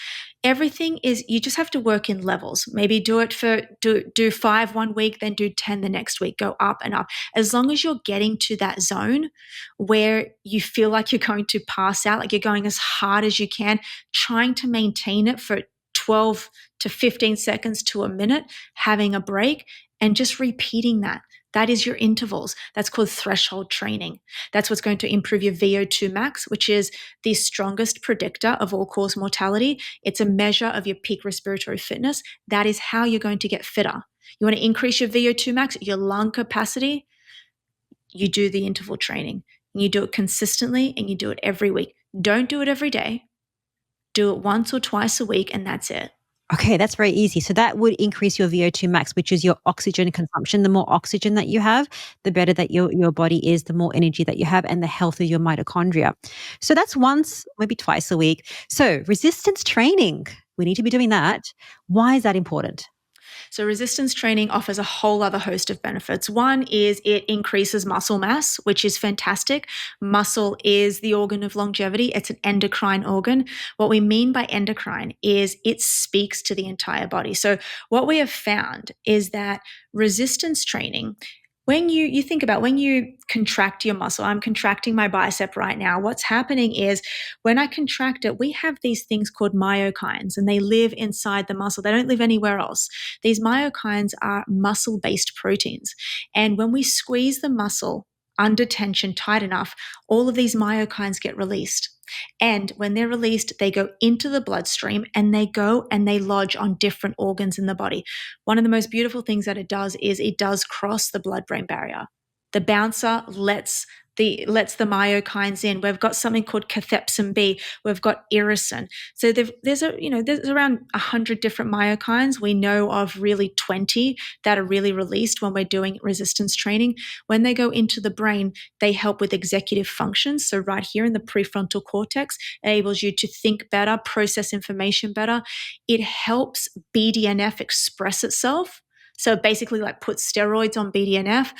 Everything is, you just have to work in levels. Maybe do 5 1 week, then do 10 the next week, go up and up. As long as you're getting to that zone where you feel like you're going to pass out, like you're going as hard as you can, trying to maintain it for 12 to 15 seconds to a minute, having a break, and just repeating that. That is your intervals. That's called threshold training. That's what's going to improve your VO2 max, which is the strongest predictor of all-cause mortality. It's a measure of your peak respiratory fitness. That is how you're going to get fitter. You want to increase your VO2 max, your lung capacity, you do the interval training. And you do it consistently, and you do it every week. Don't do it every day. Do it once or twice a week, and that's it. Okay, that's very easy. So that would increase your VO2 max, which is your oxygen consumption. The more oxygen that you have, the better that your body is, the more energy that you have, and the healthier your mitochondria. So that's once, maybe twice a week. So resistance training, we need to be doing that. Why is that important? So resistance training offers a whole other host of benefits. One is it increases muscle mass, which is fantastic. Muscle is the organ of longevity. It's an endocrine organ. What we mean by endocrine is it speaks to the entire body. So what we have found is that resistance training, when you think about when you contract your muscle, I'm contracting my bicep right now. What's happening is when I contract it, we have these things called myokines, and they live inside the muscle. They don't live anywhere else. These myokines are muscle-based proteins. And when we squeeze the muscle under tension tight enough, all of these myokines get released. And when they're released, they go into the bloodstream and they go and they lodge on different organs in the body. One of the most beautiful things that it does is it does cross the blood-brain barrier. The bouncer lets lets the myokines in. We've got something called cathepsin B. We've got irisin. So there's around 100 different myokines. We know of really 20 that are really released when we're doing resistance training. When they go into the brain, they help with executive functions. So right here in the prefrontal cortex, it enables you to think better, process information better. It helps BDNF express itself. So basically like put steroids on BDNF.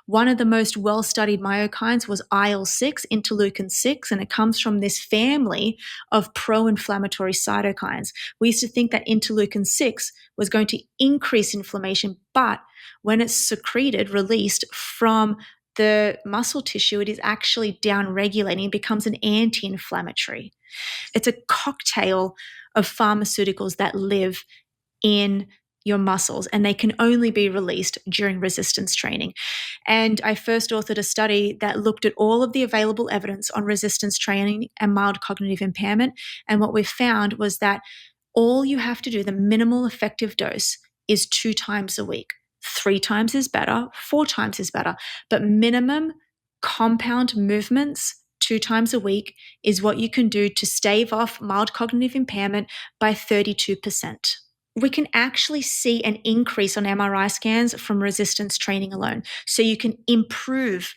One of the most well-studied myokines was IL-6, interleukin-6, and it comes from this family of pro-inflammatory cytokines. We used to think that interleukin-6 was going to increase inflammation, but when it's secreted, released from the muscle tissue, it is actually down-regulating, it becomes an anti-inflammatory. It's a cocktail of pharmaceuticals that live in your muscles, and they can only be released during resistance training. And I first authored a study that looked at all of the available evidence on resistance training and mild cognitive impairment. And what we found was that all you have to do, the minimal effective dose, is 2 times a week. 3 times is better, 4 times is better, but minimum compound movements 2 times a week is what you can do to stave off mild cognitive impairment by 32%. We can actually see an increase on MRI scans from resistance training alone. So you can improve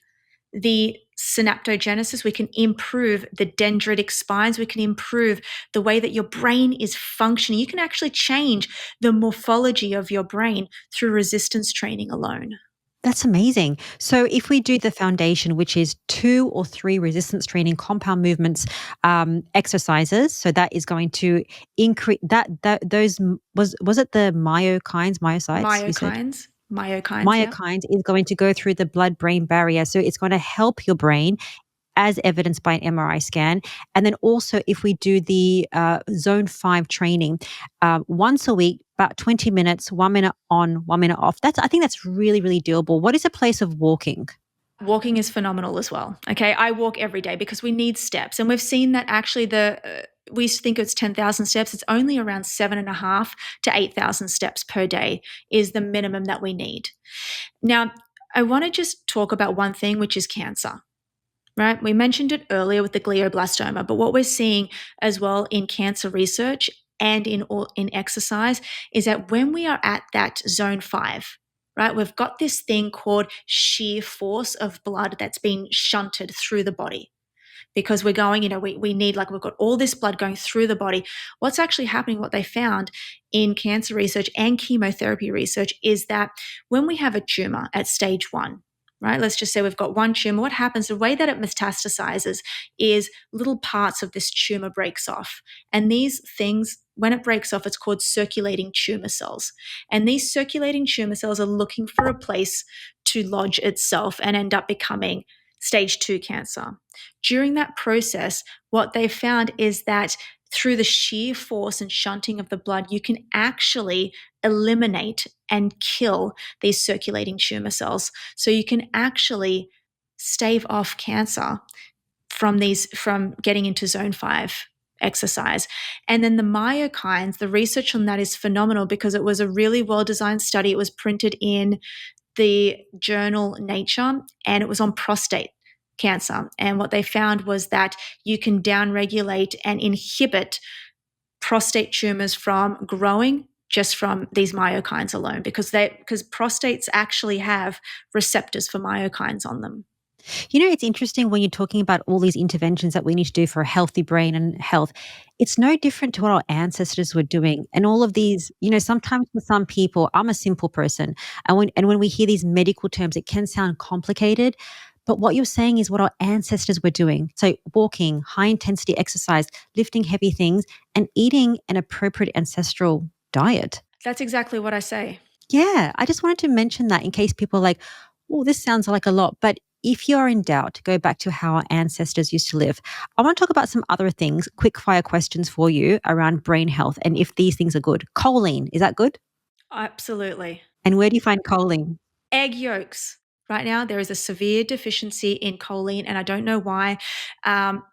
the synaptogenesis, we can improve the dendritic spines, we can improve the way that your brain is functioning. You can actually change the morphology of your brain through resistance training alone. That's amazing. So if we do the foundation, which is 2 or 3 resistance training compound movements exercises, so that is going to increase those was it the myokines, myocytes? You said? Myokines, Is going to go through the blood-brain barrier. So it's going to help your brain as evidenced by an MRI scan. And then also if we do the zone 5 training once a week, about 20 minutes, 1 minute on, 1 minute off. I think that's really, really doable. What is the place of walking? Walking is phenomenal as well. Okay, I walk every day because we need steps. And we've seen that actually we used to think it's 10,000 steps. It's only around 7,500 to 8,000 steps per day is the minimum that we need. Now, I want to just talk about one thing, which is cancer. Right? We mentioned it earlier with the glioblastoma, but what we're seeing as well in cancer research and in exercise is that when we are at that zone 5, right, we've got this thing called shear force of blood that's being shunted through the body because we're going, we need, like, we've got all this blood going through the body. What's actually happening, what they found in cancer research and chemotherapy research is that when we have a tumor at stage 1, right? Let's just say we've got one tumor. What happens, the way that it metastasizes is little parts of this tumor breaks off. And these things, when it breaks off, it's called circulating tumor cells. And these circulating tumor cells are looking for a place to lodge itself and end up becoming stage 2 cancer. During that process, what they found is that through the shear force and shunting of the blood, you can actually eliminate and kill these circulating tumor cells. So you can actually stave off cancer from getting into zone 5 exercise. And then the myokines, the research on that is phenomenal because it was a really well-designed study. It was printed in the journal Nature, and it was on prostate cancer. And what they found was that you can downregulate and inhibit prostate tumors from growing just from these myokines alone because prostates actually have receptors for myokines on them. It's interesting when you're talking about all these interventions that we need to do for a healthy brain and health. It's no different to what our ancestors were doing. And all of these, sometimes for some people, I'm a simple person. And when we hear these medical terms, it can sound complicated. But what you're saying is what our ancestors were doing. So walking, high intensity exercise, lifting heavy things, and eating an appropriate ancestral diet. That's exactly what I say. Yeah, I just wanted to mention that in case people are like, oh, this sounds like a lot. But if you're in doubt, go back to how our ancestors used to live. I want to talk about some other things, quick fire questions for you around brain health and if these things are good. Choline, is that good? Absolutely. And where do you find choline? Egg yolks. Right now, there is a severe deficiency in choline, and I don't know why.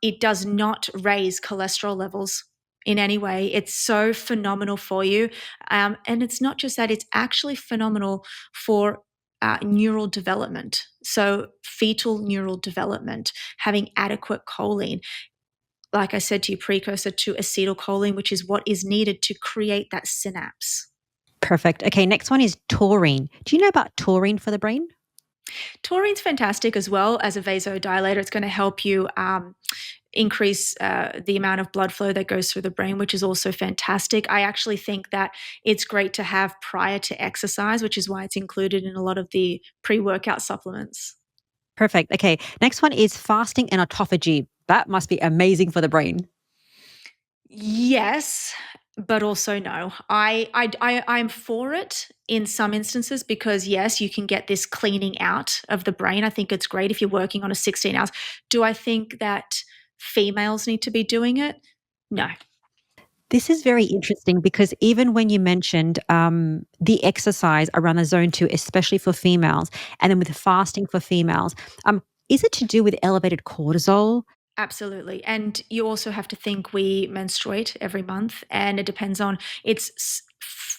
It does not raise cholesterol levels in any way. It's so phenomenal for you. And it's not just that, it's actually phenomenal for neural development. So fetal neural development, having adequate choline. Like I said to you, precursor to acetylcholine, which is what is needed to create that synapse. Perfect. Okay, next one is taurine. Do you know about taurine for the brain? Taurine's fantastic as well as a vasodilator. It's going to help you increase the amount of blood flow that goes through the brain, which is also fantastic. I actually think that it's great to have prior to exercise, which is why it's included in a lot of the pre-workout supplements. Perfect. Okay, next one is fasting and autophagy. That must be amazing for the brain. Yes, but also no. I'm for it in some instances because yes, you can get this cleaning out of the brain. I think it's great if you're working on a 16 hours. Do I think that females need to be doing it? No. This is very interesting because even when you mentioned the exercise around the zone 2, especially for females, and then with the fasting for females, is it to do with elevated cortisol? Absolutely. And you also have to think we menstruate every month, and it depends on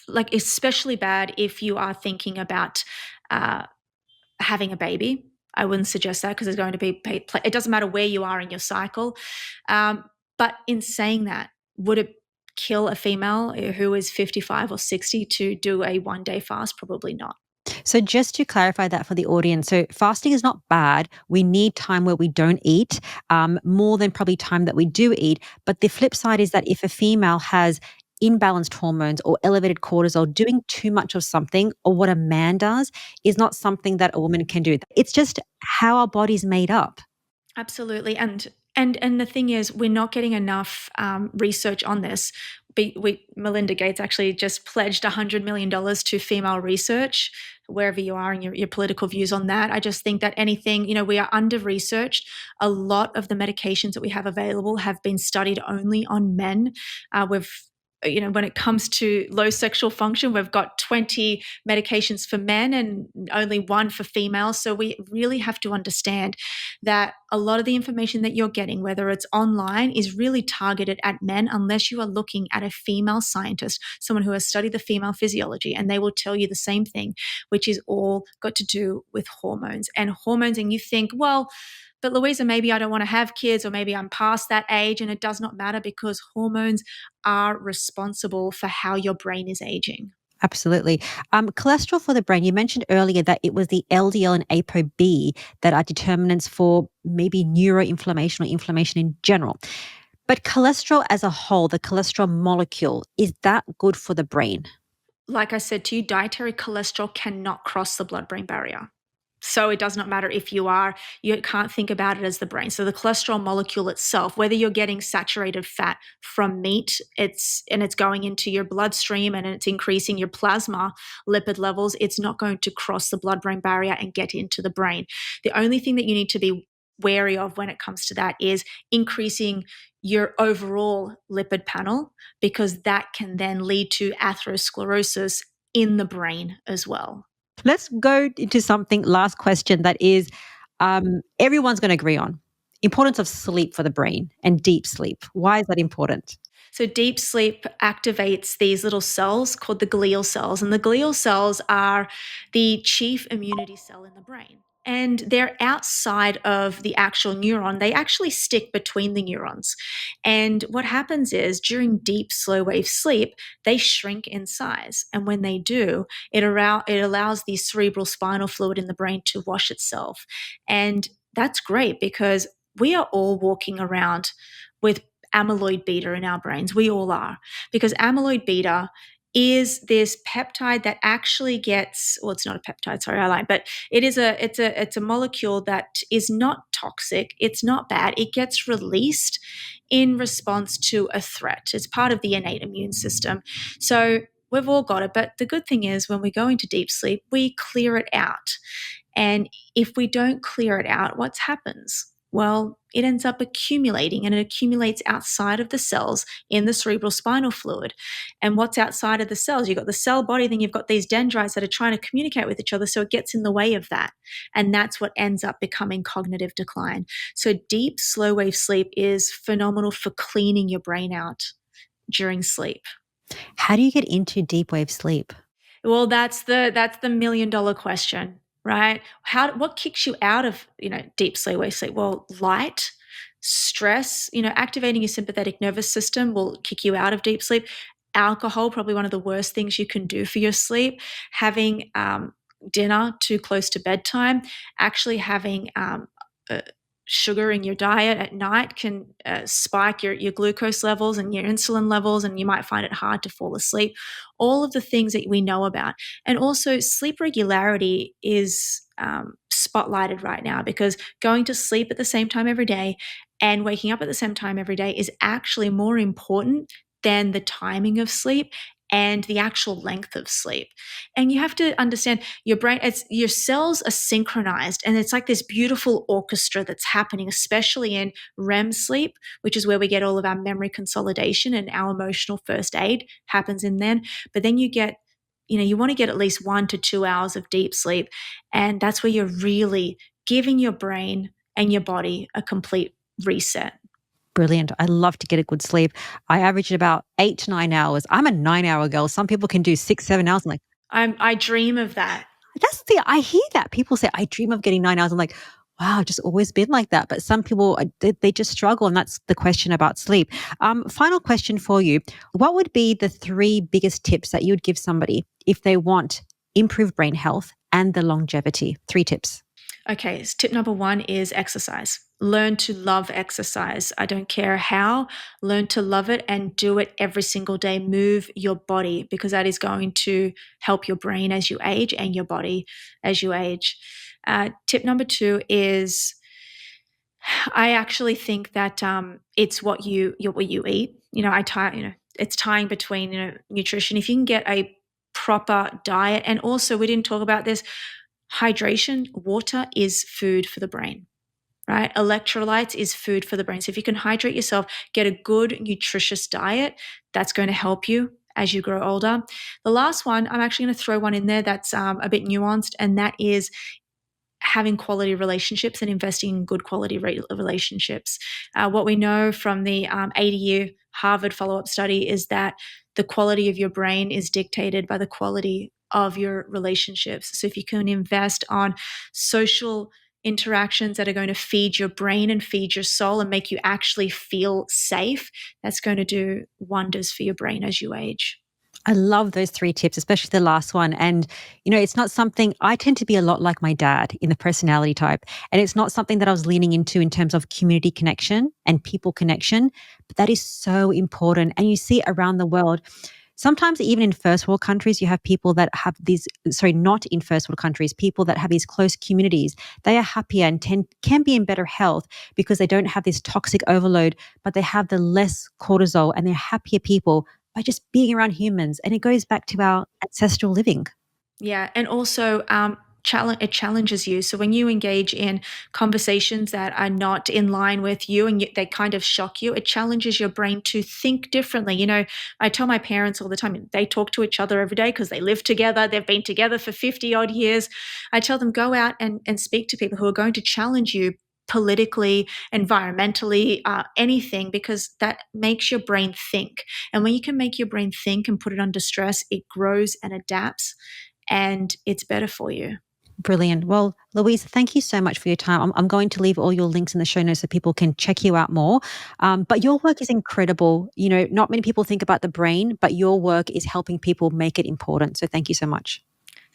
like especially bad if you are thinking about having a baby. I wouldn't suggest that because there's going to be it doesn't matter where you are in your cycle. But in saying that, would it kill a female who is 55 or 60 to do a 1-day fast? Probably not. So just to clarify that for the audience, so fasting is not bad. We need time where we don't eat, more than probably time that we do eat. But the flip side is that if a female has imbalanced hormones or elevated cortisol, doing too much of something or what a man does is not something that a woman can do. It's just how our body's made up. Absolutely. And the thing is, we're not getting enough research on this. Melinda Gates actually just pledged $100 million to female research, wherever you are in your political views on that. I just think that anything, we are under-researched. A lot of the medications that we have available have been studied only on men. When it comes to low sexual function, we've got 20 medications for men and only one for females. So we really have to understand that a lot of the information that you're getting, whether it's online, is really targeted at men unless you are looking at a female scientist, someone who has studied the female physiology, and they will tell you the same thing, which is all got to do with hormones. And you think, well, but Louisa, maybe I don't want to have kids, or maybe I'm past that age, and it does not matter because hormones are responsible for how your brain is aging. Absolutely. Cholesterol for the brain, you mentioned earlier that it was the LDL and ApoB that are determinants for maybe neuroinflammation or inflammation in general. But cholesterol as a whole, the cholesterol molecule, is that good for the brain? Like I said to you, dietary cholesterol cannot cross the blood-brain barrier. So it does not matter if you can't think about it as the brain. So the cholesterol molecule itself, whether you're getting saturated fat from meat, it's going into your bloodstream and it's increasing your plasma lipid levels, it's not going to cross the blood-brain barrier and get into the brain. The only thing that you need to be wary of when it comes to that is increasing your overall lipid panel, because that can then lead to atherosclerosis in the brain as well. Let's go into something, last question, that is everyone's going to agree on. Importance of sleep for the brain and deep sleep. Why is that important? So deep sleep activates these little cells called the glial cells. And the glial cells are the chief immunity cell in the brain. And they're outside of the actual neuron. They actually stick between the neurons. And what happens is during deep slow wave sleep, they shrink in size. And when they do, it allows the cerebral spinal fluid in the brain to wash itself. And that's great because we are all walking around with amyloid beta in our brains. We all are, because amyloid beta is this peptide that actually gets, well, it's not a peptide, sorry, I lied, but it's a molecule that is not toxic, it's not bad, it gets released in response to a threat. It's part of the innate immune system. So we've all got it, but the good thing is when we go into deep sleep, we clear it out. And if we don't clear it out, what happens? Well, it ends up accumulating, and it accumulates outside of the cells in the cerebral spinal fluid. And what's outside of the cells? You've got the cell body, then you've got these dendrites that are trying to communicate with each other, so it gets in the way of that. And that's what ends up becoming cognitive decline. So deep, slow wave sleep is phenomenal for cleaning your brain out during sleep. How do you get into deep wave sleep? Well, that's the $1 million question. right? What kicks you out of, deep sleep, where you sleep? Well, light, stress, activating your sympathetic nervous system will kick you out of deep sleep. Alcohol, probably one of the worst things you can do for your sleep. Having dinner too close to bedtime, actually having sugar in your diet at night can spike your glucose levels and your insulin levels, and you might find it hard to fall asleep. All of the things that we know about. And also, sleep regularity is spotlighted right now, because going to sleep at the same time every day and waking up at the same time every day is actually more important than the timing of sleep and the actual length of sleep. And you have to understand, your cells are synchronized, and it's like this beautiful orchestra that's happening, especially in REM sleep, which is where we get all of our memory consolidation, and our emotional first aid happens in then. But then you want to get at least 1 to 2 hours of deep sleep, and that's where you're really giving your brain and your body a complete reset. Brilliant. I love to get a good sleep. I average about 8 to 9 hours. I'm a 9-hour girl. Some people can do 6, 7 hours. I'm like, I dream of that. I hear that. People say, I dream of getting 9 hours. I'm like, wow, I've just always been like that. But some people, they just struggle. And that's the question about sleep. Final question for you. What would be the 3 biggest tips that you would give somebody if they want improved brain health and the longevity? 3 tips. Okay, so tip number 1 is exercise. Learn to love exercise. I don't care how, learn to love it and do it every single day. Move your body, because that is going to help your brain as you age and your body as you age. Tip number 2 is, I actually think that it's what you eat. It's tying between nutrition. If you can get a proper diet, and also we didn't talk about this, hydration, water is food for the brain, right? Electrolytes is food for the brain. So if you can hydrate yourself, get a good, nutritious diet, that's going to help you as you grow older. The last one, I'm actually going to throw one in there that's a bit nuanced, and that is having quality relationships and investing in good quality relationships. What we know from the 80-year Harvard follow-up study is that the quality of your brain is dictated by the quality of your relationships. So if you can invest on social interactions that are going to feed your brain and feed your soul and make you actually feel safe, that's going to do wonders for your brain as you age. I love those 3 tips, especially the last one. And, it's not something, I tend to be a lot like my dad in the personality type. And it's not something that I was leaning into in terms of community connection and people connection. But that is so important. And you see around the world, sometimes even in first world countries, you have people that have not in first world countries, people that have these close communities. They are happier and can be in better health because they don't have this toxic overload, but they have the less cortisol, and they're happier people by just being around humans. And it goes back to our ancestral living. Yeah. And also, it challenges you. So when you engage in conversations that are not in line with you and they kind of shock you, it challenges your brain to think differently. I tell my parents all the time, they talk to each other every day because they live together. They've been together for 50 odd years. I tell them, go out and speak to people who are going to challenge you politically, environmentally, anything, because that makes your brain think. And when you can make your brain think and put it under stress, it grows and adapts, and it's better for you. Brilliant. Well, Louise, thank you so much for your time. I'm going to leave all your links in the show notes so people can check you out more. But your work is incredible. Not many people think about the brain, but your work is helping people make it important. So thank you so much.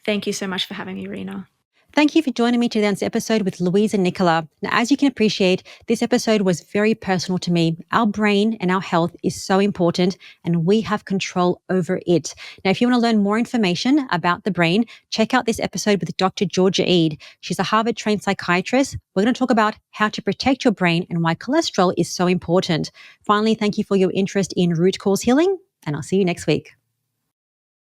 Thank you so much for having me, Rena. Thank you for joining me today on this episode with Louise and Nicola. Now, as you can appreciate, this episode was very personal to me. Our brain and our health is so important, and we have control over it. Now, if you want to learn more information about the brain, check out this episode with Dr. Georgia Ede. She's a Harvard-trained psychiatrist. We're going to talk about how to protect your brain and why cholesterol is so important. Finally, thank you for your interest in root cause healing, and I'll see you next week.